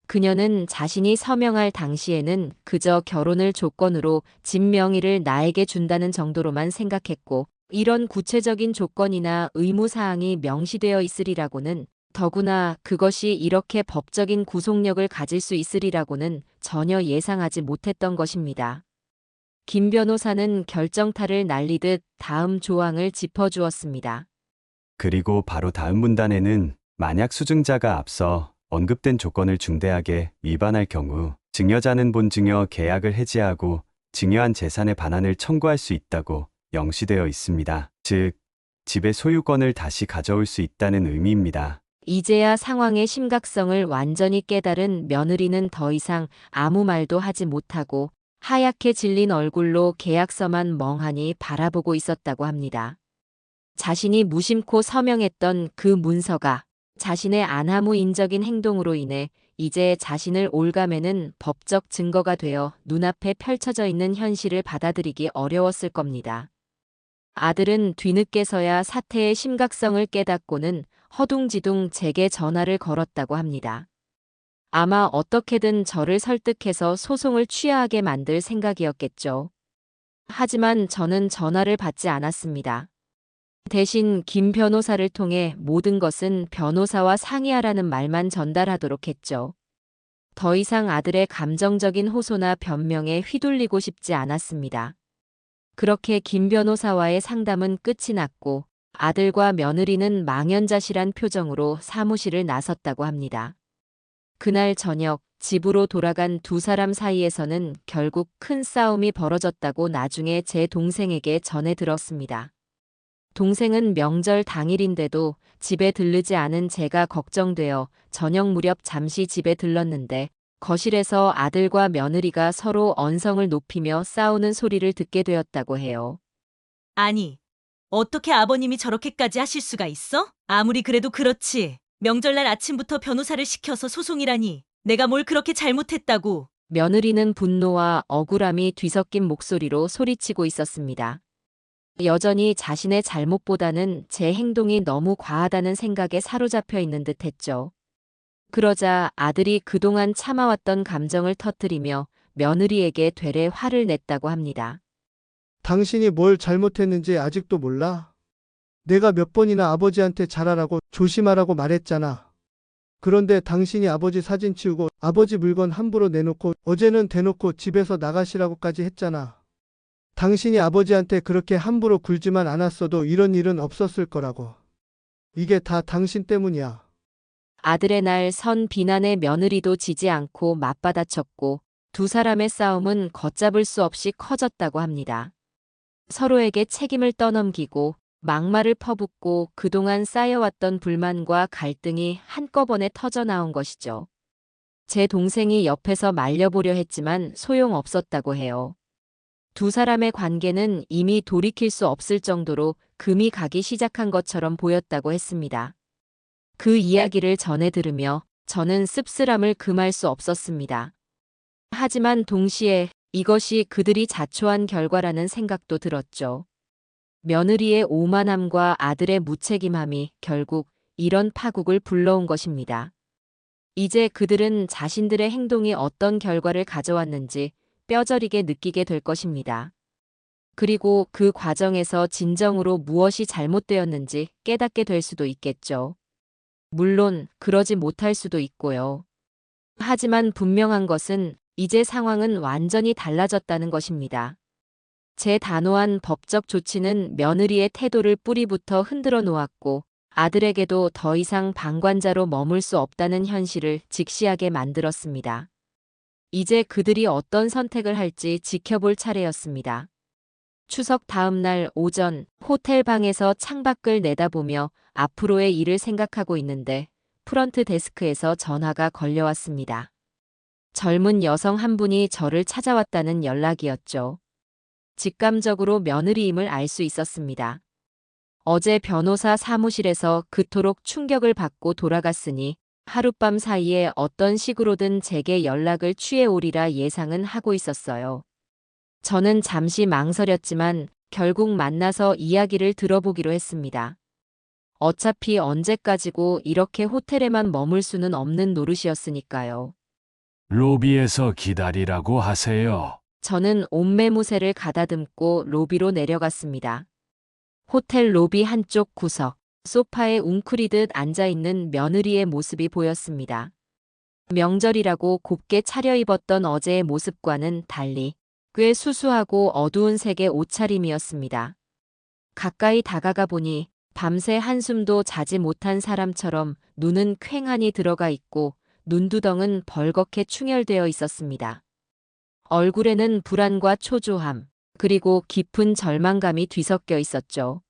그녀는 자신이 서명할 당시에는 그저 결혼을 조건으로 집 명의를 나에게 준다는 정도로만 생각했고 이런 구체적인 조건이나 의무사항이 명시되어 있으리라고는 더구나 그것이 이렇게 법적인 구속력을 가질 수 있으리라고는 전혀 예상하지 못했던 것입니다. 김 변호사는 결정타를 날리듯 다음 조항을 짚어주었습니다. 그리고 바로 다음 문단에는 만약 수증자가 앞서 언급된 조건을 중대하게 위반할 경우 증여자는 본증여 계약을 해지하고 증여한 재산의 반환을 청구할 수 있다고 명시되어 있습니다. 즉, 집의 소유권을 다시 가져올 수 있다는 의미입니다. 이제야 상황의 심각성을 완전히 깨달은 며느리는 더 이상 아무 말도 하지 못하고 하얗게 질린 얼굴로 계약서만 멍하니 바라보고 있었다고 합니다. 자신이 무심코 서명했던 그 문서가 자신의 안하무인적인 행동으로 인해 이제 자신을 올가매는 법적 증거가 되어 눈앞에 펼쳐져 있는 현실을 받아들이기 어려웠을 겁니다. 아들은 뒤늦게서야 사태의 심각성을 깨닫고는 허둥지둥 제게 전화를 걸었다고 합니다. 아마 어떻게든 저를 설득해서 소송을 취하하게 만들 생각이었겠죠. 하지만 저는 전화를 받지 않았습니다. 대신 김 변호사를 통해 모든 것은 변호사와 상의하라는 말만 전달하도록 했죠. 더 이상 아들의 감정적인 호소나 변명에 휘둘리고 싶지 않았습니다. 그렇게 김 변호사와의 상담은 끝이 났고 아들과 며느리는 망연자실한 표정으로 사무실을 나섰다고 합니다. 그날 저녁 집으로 돌아간 두 사람 사이에서는 결국 큰 싸움이 벌어졌다고 나중에 제 동생에게 전해 들었습니다. 동생은 명절 당일인데도 집에 들르지 않은 제가 걱정되어 저녁 무렵 잠시 집에 들렀는데 거실에서 아들과 며느리가 서로 언성을 높이며 싸우는 소리를 듣게 되었다고 해요. 아니, 어떻게 아버님이 저렇게까지 하실 수가 있어? 아무리 그래도 그렇지. 명절날 아침부터 변호사를 시켜서 소송이라니. 내가 뭘 그렇게 잘못했다고. 며느리는 분노와 억울함이 뒤섞인 목소리로 소리치고 있었습니다. 여전히 자신의 잘못보다는 제 행동이 너무 과하다는 생각에 사로잡혀 있는 듯 했죠. 그러자 아들이 그동안 참아왔던 감정을 터뜨리며 며느리에게 되레 화를 냈다고 합니다. 당신이 뭘 잘못했는지 아직도 몰라? 내가 몇 번이나 아버지한테 잘하라고 조심하라고 말했잖아. 그런데 당신이 아버지 사진 치우고 아버지 물건 함부로 내놓고 어제는 대놓고 집에서 나가시라고까지 했잖아. 당신이 아버지한테 그렇게 함부로 굴지만 않았어도 이런 일은 없었을 거라고. 이게 다 당신 때문이야. 아들의 날 선 비난에 며느리도 지지 않고 맞받아쳤고 두 사람의 싸움은 걷잡을 수 없이 커졌다고 합니다. 서로에게 책임을 떠넘기고 막말을 퍼붓고 그동안 쌓여왔던 불만과 갈등이 한꺼번에 터져나온 것이죠. 제 동생이 옆에서 말려보려 했지만 소용없었다고 해요. 두 사람의 관계는 이미 돌이킬 수 없을 정도로 금이 가기 시작한 것처럼 보였다고 했습니다. 그 이야기를 전해 들으며 저는 씁쓸함을 금할 수 없었습니다. 하지만 동시에 이것이 그들이 자초한 결과라는 생각도 들었죠. 며느리의 오만함과 아들의 무책임함이 결국 이런 파국을 불러온 것입니다. 이제 그들은 자신들의 행동이 어떤 결과를 가져왔는지 뼈저리게 느끼게 될 것입니다. 그리고 그 과정에서 진정으로 무엇이 잘못되었는지 깨닫게 될 수도 있겠죠. 물론 그러지 못할 수도 있고요. 하지만 분명한 것은 이제 상황은 완전히 달라졌다는 것입니다. 제 단호한 법적 조치는 며느리의 태도를 뿌리부터 흔들어 놓았고 아들에게도 더 이상 방관자로 머물 수 없다는 현실을 직시하게 만들었습니다. 이제 그들이 어떤 선택을 할지 지켜볼 차례였습니다. 추석 다음 날 오전 호텔 방에서 창밖을 내다보며 앞으로의 일을 생각하고 있는데 프런트 데스크에서 전화가 걸려왔습니다. 젊은 여성 한 분이 저를 찾아왔다는 연락이었죠. 직감적으로 며느리임을 알 수 있었습니다. 어제 변호사 사무실에서 그토록 충격을 받고 돌아갔으니 하룻밤 사이에 어떤 식으로든 제게 연락을 취해오리라 예상은 하고 있었어요. 저는 잠시 망설였지만 결국 만나서 이야기를 들어보기로 했습니다. 어차피 언제까지고 이렇게 호텔에만 머물 수는 없는 노릇이었으니까요. 로비에서 기다리라고 하세요. 저는 옷매무새를 가다듬고 로비로 내려갔습니다. 호텔 로비 한쪽 구석, 소파에 웅크리듯 앉아있는 며느리의 모습이 보였습니다. 명절이라고 곱게 차려입었던 어제의 모습과는 달리 꽤 수수하고 어두운 색의 옷차림이었습니다. 가까이 다가가 보니 밤새 한숨도 자지 못한 사람처럼 눈은 퀭하니 들어가 있고 눈두덩은 벌겋게 충혈되어 있었습니다. 얼굴에는 불안과 초조함, 그리고 깊은 절망감이 뒤섞여 있었죠.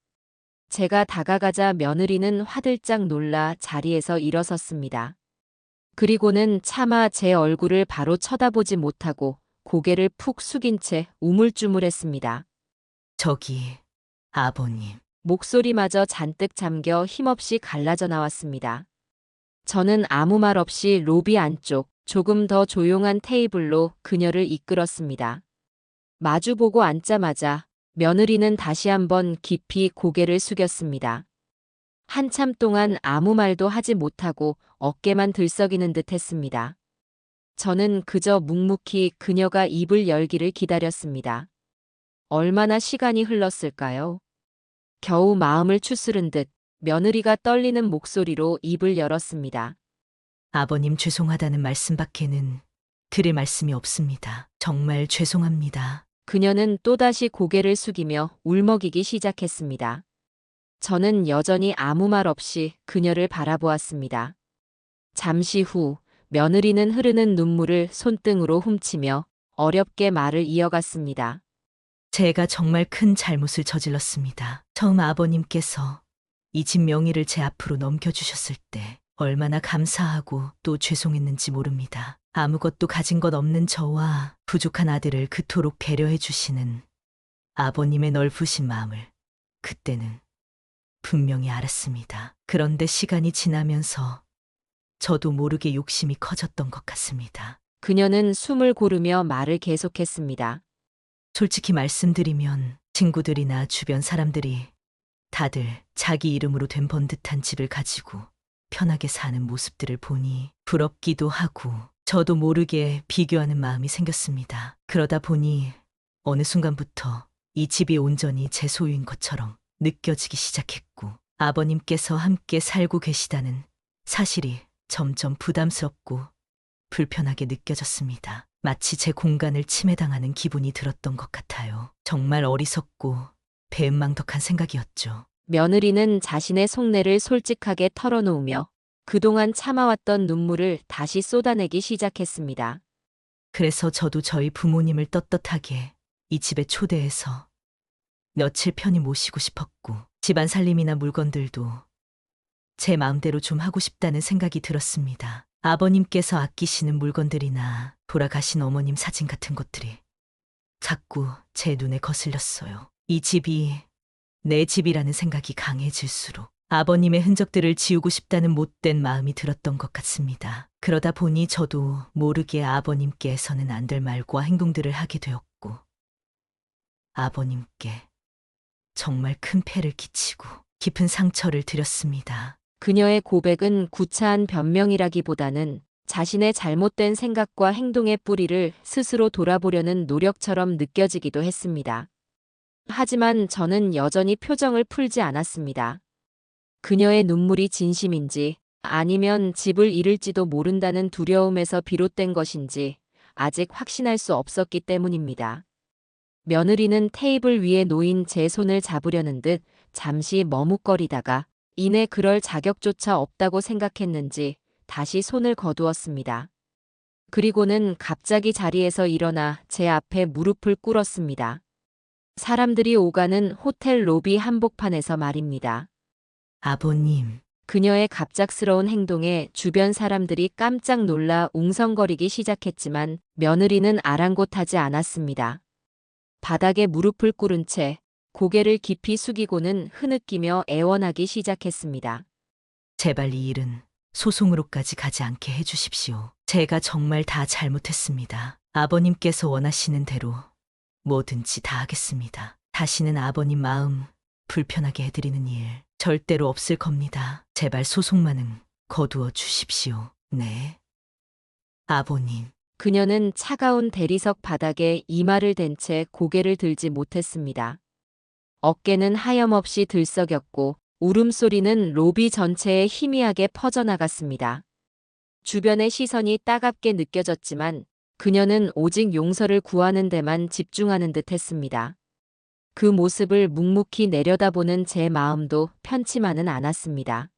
제가 다가가자 며느리는 화들짝 놀라 자리에서 일어섰습니다. 그리고는 차마 제 얼굴을 바로 쳐다보지 못하고 고개를 푹 숙인 채 우물쭈물했습니다. 저기, 아버님. 목소리마저 잔뜩 잠겨 힘없이 갈라져 나왔습니다. 저는 아무 말 없이 로비 안쪽 조금 더 조용한 테이블로 그녀를 이끌었습니다. 마주보고 앉자마자 며느리는 다시 한번 깊이 고개를 숙였습니다. 한참 동안 아무 말도 하지 못하고 어깨만 들썩이는 듯 했습니다. 저는 그저 묵묵히 그녀가 입을 열기를 기다렸습니다. 얼마나 시간이 흘렀을까요? 겨우 마음을 추스른 듯 며느리가 떨리는 목소리로 입을 열었습니다. 아버님 죄송하다는 말씀밖에는 드릴 말씀이 없습니다. 정말 죄송합니다. 그녀는 또다시 고개를 숙이며 울먹이기 시작했습니다. 저는 여전히 아무 말 없이 그녀를 바라보았습니다. 잠시 후 며느리는 흐르는 눈물을 손등으로 훔치며 어렵게 말을 이어갔습니다. 제가 정말 큰 잘못을 저질렀습니다. 처음 아버님께서 이 집 명의를 제 앞으로 넘겨주셨을 때 얼마나 감사하고 또 죄송했는지 모릅니다. 아무것도 가진 것 없는 저와 부족한 아들을 그토록 배려해 주시는 아버님의 넓으신 마음을 그때는 분명히 알았습니다. 그런데 시간이 지나면서 저도 모르게 욕심이 커졌던 것 같습니다. 그녀는 숨을 고르며 말을 계속했습니다. 솔직히 말씀드리면 친구들이나 주변 사람들이 다들 자기 이름으로 된 번듯한 집을 가지고 편하게 사는 모습들을 보니 부럽기도 하고 저도 모르게 비교하는 마음이 생겼습니다. 그러다 보니 어느 순간부터 이 집이 온전히 제 소유인 것처럼 느껴지기 시작했고 아버님께서 함께 살고 계시다는 사실이 점점 부담스럽고 불편하게 느껴졌습니다. 마치 제 공간을 침해당하는 기분이 들었던 것 같아요. 정말 어리석고 배은망덕한 생각이었죠. 며느리는 자신의 속내를 솔직하게 털어놓으며 그동안 참아왔던 눈물을 다시 쏟아내기 시작했습니다. 그래서 저도 저희 부모님을 떳떳하게 이 집에 초대해서 며칠 편히 모시고 싶었고 집안 살림이나 물건들도 제 마음대로 좀 하고 싶다는 생각이 들었습니다. 아버님께서 아끼시는 물건들이나 돌아가신 어머님 사진 같은 것들이 자꾸 제 눈에 거슬렸어요. 이 집이 내 집이라는 생각이 강해질수록 아버님의 흔적들을 지우고 싶다는 못된 마음이 들었던 것 같습니다. 그러다 보니 저도 모르게 아버님께서는 안 될 말과 행동들을 하게 되었고 아버님께 정말 큰 폐를 끼치고 깊은 상처를 드렸습니다. 그녀의 고백은 구차한 변명이라기보다는 자신의 잘못된 생각과 행동의 뿌리를 스스로 돌아보려는 노력처럼 느껴지기도 했습니다. 하지만 저는 여전히 표정을 풀지 않았습니다. 그녀의 눈물이 진심인지 아니면 집을 잃을지도 모른다는 두려움에서 비롯된 것인지 아직 확신할 수 없었기 때문입니다. 며느리는 테이블 위에 놓인 제 손을 잡으려는 듯 잠시 머뭇거리다가 이내 그럴 자격조차 없다고 생각했는지 다시 손을 거두었습니다. 그리고는 갑자기 자리에서 일어나 제 앞에 무릎을 꿇었습니다. 사람들이 오가는 호텔 로비 한복판에서 말입니다. 아버님, 그녀의 갑작스러운 행동에 주변 사람들이 깜짝 놀라 웅성거리기 시작했지만 며느리는 아랑곳하지 않았습니다. 바닥에 무릎을 꿇은 채 고개를 깊이 숙이고는 흐느끼며 애원하기 시작했습니다. 제발 이 일은 소송으로까지 가지 않게 해주십시오. 제가 정말 다 잘못했습니다. 아버님께서 원하시는 대로 뭐든지 다 하겠습니다. 다시는 아버님 마음 불편하게 해드리는 일 절대로 없을 겁니다. 제발 소송만은 거두어 주십시오. 네. 아버님. 그녀는 차가운 대리석 바닥에 이마를 댄 채 고개를 들지 못했습니다. 어깨는 하염없이 들썩였고 울음소리는 로비 전체에 희미하게 퍼져나갔습니다. 주변의 시선이 따갑게 느껴졌지만 그녀는 오직 용서를 구하는 데만 집중하는 듯 했습니다. 그 모습을 묵묵히 내려다보는 제 마음도 편치만은 않았습니다.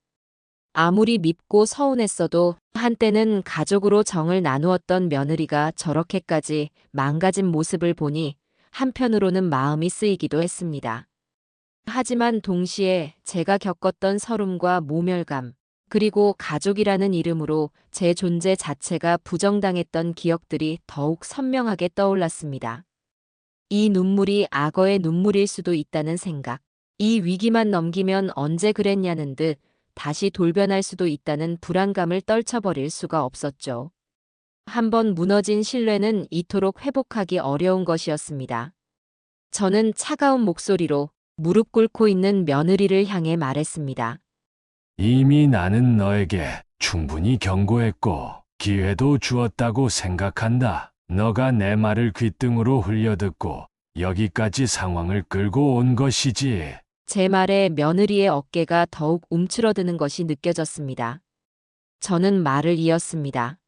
아무리 밉고 서운했어도 한때는 가족으로 정을 나누었던 며느리가 저렇게까지 망가진 모습을 보니 한편으로는 마음이 쓰이기도 했습니다. 하지만 동시에 제가 겪었던 서름과 모멸감, 그리고 가족이라는 이름으로 제 존재 자체가 부정당했던 기억들이 더욱 선명하게 떠올랐습니다. 이 눈물이 악어의 눈물일 수도 있다는 생각, 이 위기만 넘기면 언제 그랬냐는 듯 다시 돌변할 수도 있다는 불안감을 떨쳐버릴 수가 없었죠. 한번 무너진 신뢰는 이토록 회복하기 어려운 것이었습니다. 저는 차가운 목소리로 무릎 꿇고 있는 며느리를 향해 말했습니다. 이미 나는 너에게 충분히 경고했고 기회도 주었다고 생각한다. 너가 내 말을 귓등으로 흘려듣고 여기까지 상황을 끌고 온 것이지. 제 말에 며느리의 어깨가 더욱 움츠러드는 것이 느껴졌습니다. 저는 말을 이었습니다.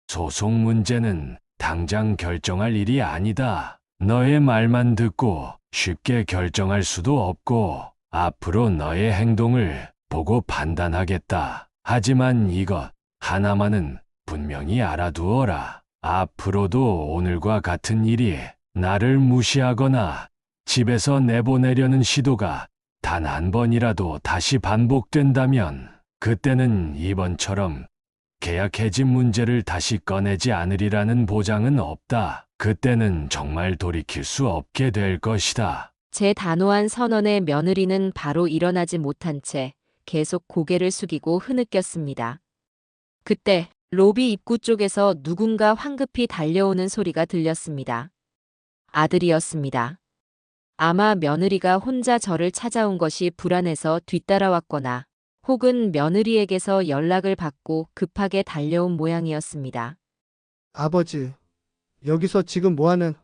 소송 문제는 당장 결정할 일이 아니다. 너의 말만 듣고 쉽게 결정할 수도 없고 앞으로 너의 행동을 보고 판단하겠다. 하지만 이것 하나만은 분명히 알아두어라. 앞으로도 오늘과 같은 일이 나를 무시하거나 집에서 내보내려는 시도가 단 한 번이라도 다시 반복된다면 그때는 이번처럼 계약 해지 문제를 다시 꺼내지 않으리라는 보장은 없다. 그때는 정말 돌이킬 수 없게 될 것이다. 제 단호한 선언에 며느리는 바로 일어나지 못한 채 계속 고개를 숙이고 흐느꼈습니다. 그때 로비 입구 쪽에서 누군가 황급히 달려오는 소리가 들렸습니다. 아들이었습니다. 아마 며느리가 혼자 저를 찾아온 것이 불안해서 뒤따라왔거나 혹은 며느리에게서 연락을 받고 급하게 달려온 모양이었습니다. 아버지, 여기서 지금 뭐하는?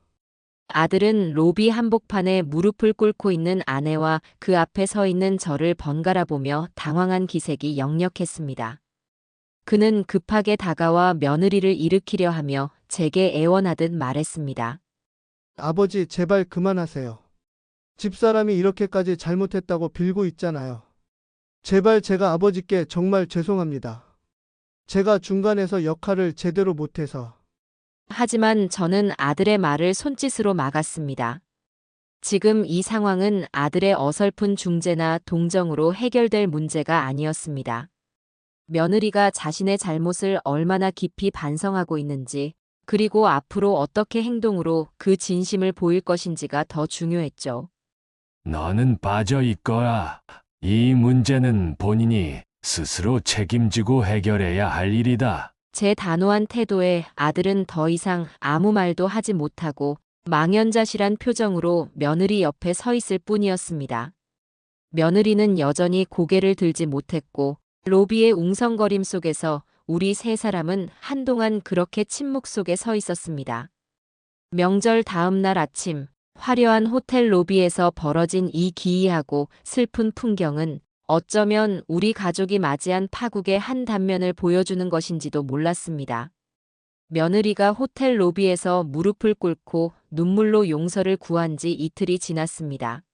아들은 로비 한복판에 무릎을 꿇고 있는 아내와 그 앞에 서 있는 저를 번갈아 보며 당황한 기색이 역력했습니다. 그는 급하게 다가와 며느리를 일으키려 하며 제게 애원하듯 말했습니다. 아버지, 제발 그만하세요. 집사람이 이렇게까지 잘못했다고 빌고 있잖아요. 제발 제가 아버지께 정말 죄송합니다. 제가 중간에서 역할을 제대로 못해서. 하지만 저는 아들의 말을 손짓으로 막았습니다. 지금 이 상황은 아들의 어설픈 중재나 동정으로 해결될 문제가 아니었습니다. 며느리가 자신의 잘못을 얼마나 깊이 반성하고 있는지, 그리고 앞으로 어떻게 행동으로 그 진심을 보일 것인지가 더 중요했죠. 너는 빠져 있거라. 이 문제는 본인이 스스로 책임지고 해결해야 할 일이다. 제 단호한 태도에 아들은 더 이상 아무 말도 하지 못하고 망연자실한 표정으로 며느리 옆에 서 있을 뿐이었습니다. 며느리는 여전히 고개를 들지 못했고 로비의 웅성거림 속에서 우리 세 사람은 한동안 그렇게 침묵 속에 서 있었습니다. 명절 다음 날 아침, 화려한 호텔 로비에서 벌어진 이 기이하고 슬픈 풍경은 어쩌면 우리 가족이 맞이한 파국의 한 단면을 보여주는 것인지도 몰랐습니다. 며느리가 호텔 로비에서 무릎을 꿇고 눈물로 용서를 구한 지 이틀이 지났습니다.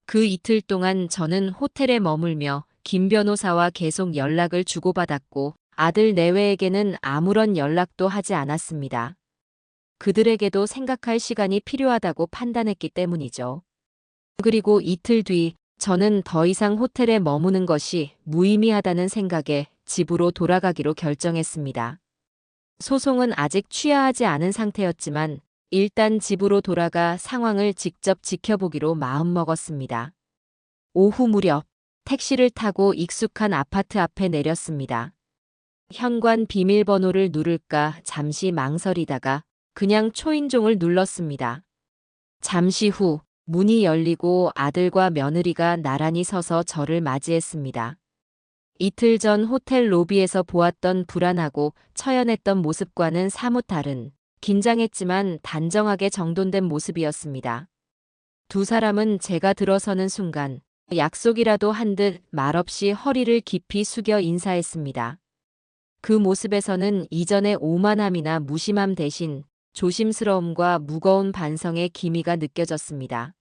그 이틀 동안 저는 호텔에 머물며 김 변호사와 계속 연락을 주고받았고 아들 내외에게는 아무런 연락도 하지 않았습니다. 그들에게도 생각할 시간이 필요하다고 판단했기 때문이죠. 그리고 이틀 뒤 저는 더 이상 호텔에 머무는 것이 무의미하다는 생각에 집으로 돌아가기로 결정했습니다. 소송은 아직 취하하지 않은 상태였지만 일단 집으로 돌아가 상황을 직접 지켜보기로 마음먹었습니다. 오후 무렵 택시를 타고 익숙한 아파트 앞에 내렸습니다. 현관 비밀번호를 누를까 잠시 망설이다가 그냥 초인종을 눌렀습니다. 잠시 후 문이 열리고 아들과 며느리가 나란히 서서 저를 맞이했습니다. 이틀 전 호텔 로비에서 보았던 불안하고 처연했던 모습과는 사뭇 다른 긴장했지만 단정하게 정돈된 모습이었습니다. 두 사람은 제가 들어서는 순간 약속이라도 한 듯 말없이 허리를 깊이 숙여 인사했습니다. 그 모습에서는 이전의 오만함이나 무심함 대신 조심스러움과 무거운 반성의 기미가 느껴졌습니다.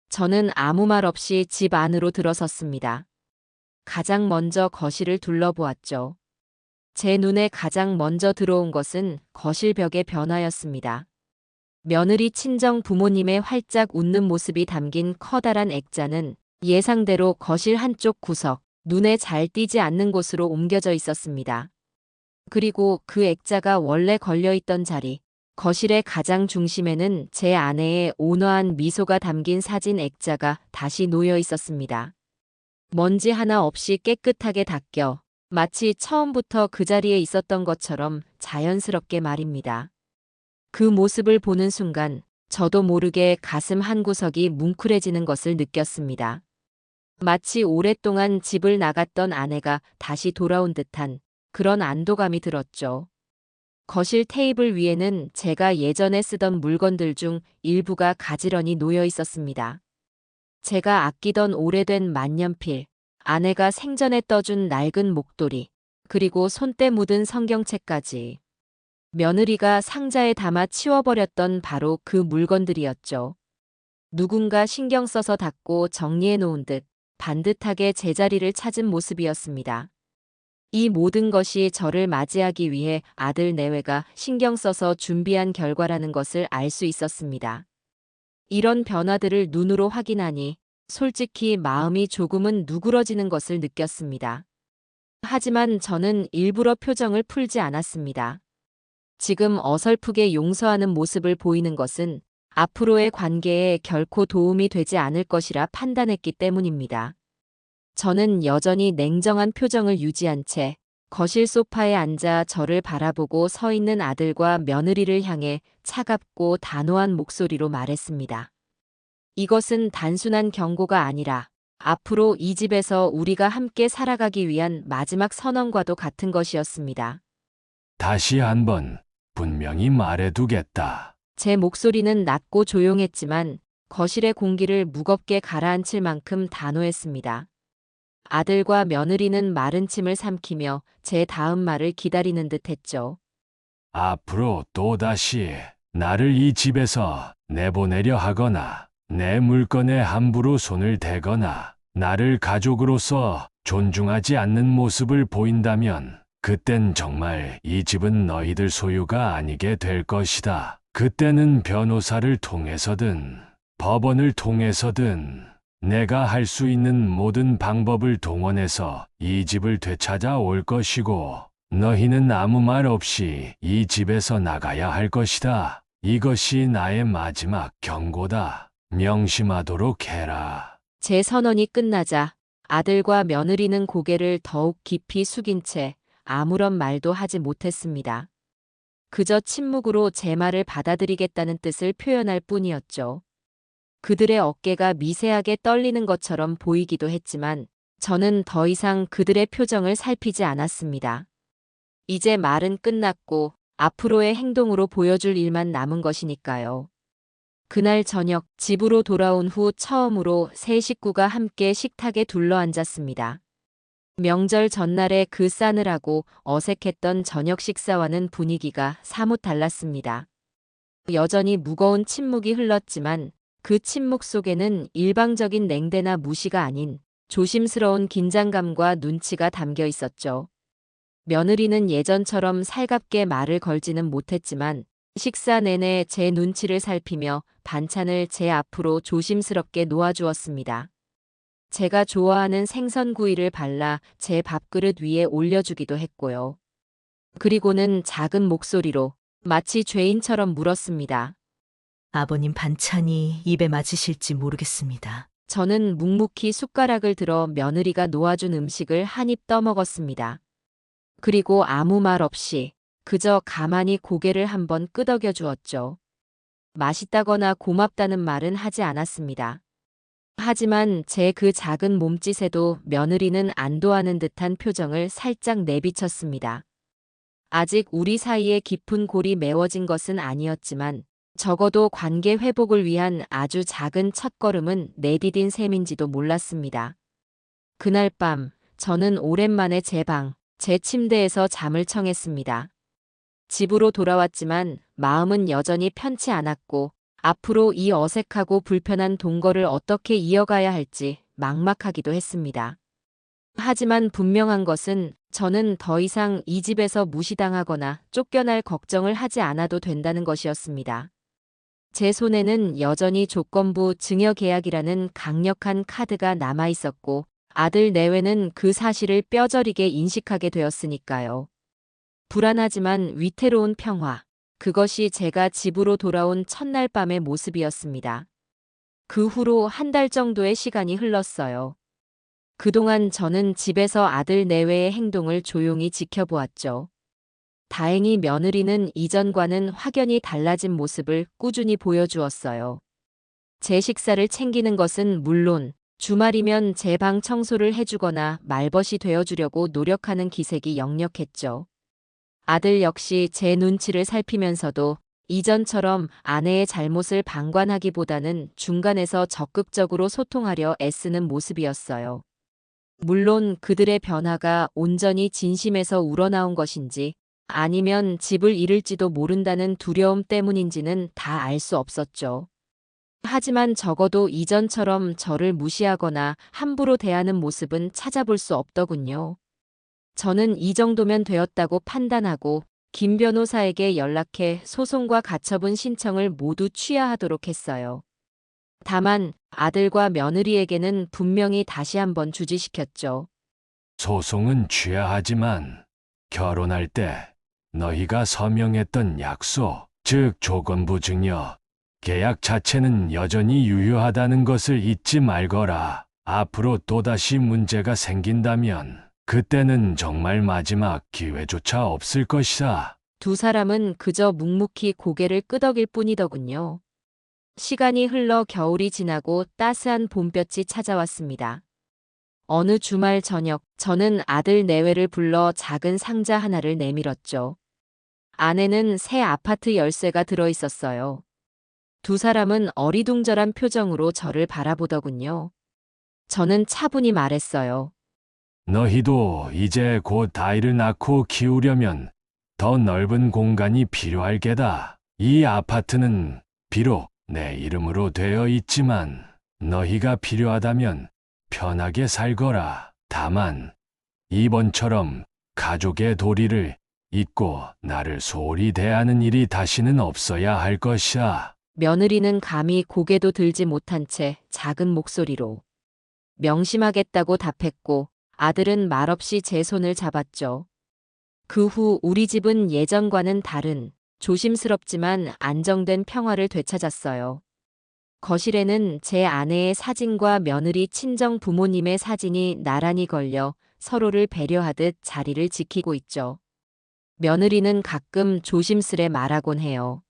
저는 아무 말 없이 집 안으로 들어섰습니다. 가장 먼저 거실을 둘러보았죠. 제 눈에 가장 먼저 들어온 것은 거실 벽의 변화였습니다. 며느리 친정 부모님의 활짝 웃는 모습이 담긴 커다란 액자는 예상대로 거실 한쪽 구석, 눈에 잘 띄지 않는 곳으로 옮겨져 있었습니다. 그리고 그 액자가 원래 걸려있던 자리, 거실의 가장 중심에는 제 아내의 온화한 미소가 담긴 사진 액자가 다시 놓여 있었습니다. 먼지 하나 없이 깨끗하게 닦여 마치 처음부터 그 자리에 있었던 것처럼 자연스럽게 말입니다. 그 모습을 보는 순간 저도 모르게 가슴 한구석이 뭉클해지는 것을 느꼈습니다. 마치 오랫동안 집을 나갔던 아내가 다시 돌아온 듯한 그런 안도감이 들었죠. 거실 테이블 위에는 제가 예전에 쓰던 물건들 중 일부가 가지런히 놓여 있었습니다. 제가 아끼던 오래된 만년필, 아내가 생전에 떠준 낡은 목도리, 그리고 손때 묻은 성경책까지. 며느리가 상자에 담아 치워버렸던 바로 그 물건들이었죠. 누군가 신경 써서 닦고 정리해 놓은 듯 반듯하게 제자리를 찾은 모습이었습니다. 이 모든 것이 저를 맞이하기 위해 아들 내외가 신경 써서 준비한 결과라는 것을 알 수 있었습니다. 이런 변화들을 눈으로 확인하니 솔직히 마음이 조금은 누그러지는 것을 느꼈습니다. 하지만 저는 일부러 표정을 풀지 않았습니다. 지금 어설프게 용서하는 모습을 보이는 것은 앞으로의 관계에 결코 도움이 되지 않을 것이라 판단했기 때문입니다. 저는 여전히 냉정한 표정을 유지한 채 거실 소파에 앉아 저를 바라보고 서 있는 아들과 며느리를 향해 차갑고 단호한 목소리로 말했습니다. 이것은 단순한 경고가 아니라 앞으로 이 집에서 우리가 함께 살아가기 위한 마지막 선언과도 같은 것이었습니다. 다시 한번 분명히 말해두겠다. 제 목소리는 낮고 조용했지만 거실의 공기를 무겁게 가라앉힐 만큼 단호했습니다. 아들과 며느리는 마른 침을 삼키며 제 다음 말을 기다리는 듯 했죠. 앞으로 또다시 나를 이 집에서 내보내려 하거나 내 물건에 함부로 손을 대거나 나를 가족으로서 존중하지 않는 모습을 보인다면 그땐 정말 이 집은 너희들 소유가 아니게 될 것이다. 그때는 변호사를 통해서든 법원을 통해서든 내가 할 수 있는 모든 방법을 동원해서 이 집을 되찾아 올 것이고 너희는 아무 말 없이 이 집에서 나가야 할 것이다. 이것이 나의 마지막 경고다. 명심하도록 해라. 제 선언이 끝나자 아들과 며느리는 고개를 더욱 깊이 숙인 채 아무런 말도 하지 못했습니다. 그저 침묵으로 제 말을 받아들이겠다는 뜻을 표현할 뿐이었죠. 그들의 어깨가 미세하게 떨리는 것처럼 보이기도 했지만 저는 더 이상 그들의 표정을 살피지 않았습니다. 이제 말은 끝났고 앞으로의 행동으로 보여줄 일만 남은 것이니까요. 그날 저녁 집으로 돌아온 후 처음으로 세 식구가 함께 식탁에 둘러앉았습니다. 명절 전날에 그 싸늘하고 어색했던 저녁 식사와는 분위기가 사뭇 달랐습니다. 여전히 무거운 침묵이 흘렀지만 그 침묵 속에는 일방적인 냉대나 무시가 아닌 조심스러운 긴장감과 눈치가 담겨 있었죠. 며느리는 예전처럼 살갑게 말을 걸지는 못했지만 식사 내내 제 눈치를 살피며 반찬을 제 앞으로 조심스럽게 놓아주었습니다. 제가 좋아하는 생선구이를 발라 제 밥그릇 위에 올려주기도 했고요. 그리고는 작은 목소리로 마치 죄인처럼 물었습니다. 아버님 반찬이 입에 맞으실지 모르겠습니다. 저는 묵묵히 숟가락을 들어 며느리가 놓아준 음식을 한 입 떠먹었습니다. 그리고 아무 말 없이 그저 가만히 고개를 한번 끄덕여 주었죠. 맛있다거나 고맙다는 말은 하지 않았습니다. 하지만 제 그 작은 몸짓에도 며느리는 안도하는 듯한 표정을 살짝 내비쳤습니다. 아직 우리 사이에 깊은 골이 메워진 것은 아니었지만 적어도 관계 회복을 위한 아주 작은 첫걸음은 내디딘 셈인지도 몰랐습니다. 그날 밤 저는 오랜만에 제 침대에서 잠을 청했습니다. 집으로 돌아왔지만 마음은 여전히 편치 않았고 앞으로 이 어색하고 불편한 동거를 어떻게 이어가야 할지 막막하기도 했습니다. 하지만 분명한 것은 저는 더 이상 이 집에서 무시당하거나 쫓겨날 걱정을 하지 않아도 된다는 것이었습니다. 제 손에는 여전히 조건부 증여계약이라는 강력한 카드가 남아 있었고 아들 내외는 그 사실을 뼈저리게 인식하게 되었으니까요. 불안하지만 위태로운 평화. 그것이 제가 집으로 돌아온 첫날 밤의 모습이었습니다. 그 후로 한 달 정도의 시간이 흘렀어요. 그동안 저는 집에서 아들 내외의 행동을 조용히 지켜보았죠. 다행히 며느리는 이전과는 확연히 달라진 모습을 꾸준히 보여주었어요. 제 식사를 챙기는 것은 물론 주말이면 제 방 청소를 해주거나 말벗이 되어주려고 노력하는 기색이 역력했죠. 아들 역시 제 눈치를 살피면서도 이전처럼 아내의 잘못을 방관하기보다는 중간에서 적극적으로 소통하려 애쓰는 모습이었어요. 물론 그들의 변화가 온전히 진심에서 우러나온 것인지 아니면 집을 잃을지도 모른다는 두려움 때문인지는 다 알 수 없었죠. 하지만 적어도 이전처럼 저를 무시하거나 함부로 대하는 모습은 찾아볼 수 없더군요. 저는 이 정도면 되었다고 판단하고 김 변호사에게 연락해 소송과 가처분 신청을 모두 취하하도록 했어요. 다만 아들과 며느리에게는 분명히 다시 한번 주지시켰죠. 소송은 취하하지만 결혼할 때 너희가 서명했던 약속, 즉 조건부 증여, 계약 자체는 여전히 유효하다는 것을 잊지 말거라. 앞으로 또다시 문제가 생긴다면 그때는 정말 마지막 기회조차 없을 것이다. 두 사람은 그저 묵묵히 고개를 끄덕일 뿐이더군요. 시간이 흘러 겨울이 지나고 따스한 봄볕이 찾아왔습니다. 어느 주말 저녁, 저는 아들 내외를 불러 작은 상자 하나를 내밀었죠. 안에는 새 아파트 열쇠가 들어 있었어요. 두 사람은 어리둥절한 표정으로 저를 바라보더군요. 저는 차분히 말했어요. 너희도 이제 곧 아이를 낳고 키우려면 더 넓은 공간이 필요할 게다. 이 아파트는 비록 내 이름으로 되어 있지만 너희가 필요하다면 편하게 살거라. 다만 이번처럼 가족의 도리를 잊고 나를 소홀히 대하는 일이 다시는 없어야 할 것이야. 며느리는 감히 고개도 들지 못한 채 작은 목소리로 명심하겠다고 답했고 아들은 말없이 제 손을 잡았죠. 그 후 우리 집은 예전과는 다른 조심스럽지만 안정된 평화를 되찾았어요. 거실에는 제 아내의 사진과 며느리 친정 부모님의 사진이 나란히 걸려 서로를 배려하듯 자리를 지키고 있죠. 며느리는 가끔 조심스레 말하곤 해요.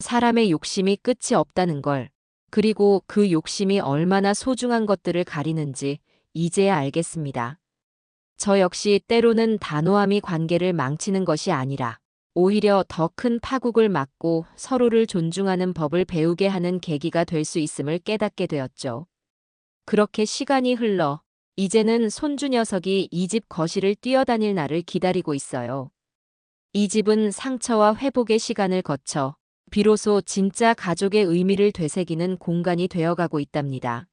사람의 욕심이 끝이 없다는 걸, 그리고 그 욕심이 얼마나 소중한 것들을 가리는지 이제야 알겠습니다. 저 역시 때로는 단호함이 관계를 망치는 것이 아니라 오히려 더 큰 파국을 막고 서로를 존중하는 법을 배우게 하는 계기가 될 수 있음을 깨닫게 되었죠. 그렇게 시간이 흘러 이제는 손주 녀석이 이 집 거실을 뛰어다닐 날을 기다리고 있어요. 이 집은 상처와 회복의 시간을 거쳐 비로소 진짜 가족의 의미를 되새기는 공간이 되어가고 있답니다.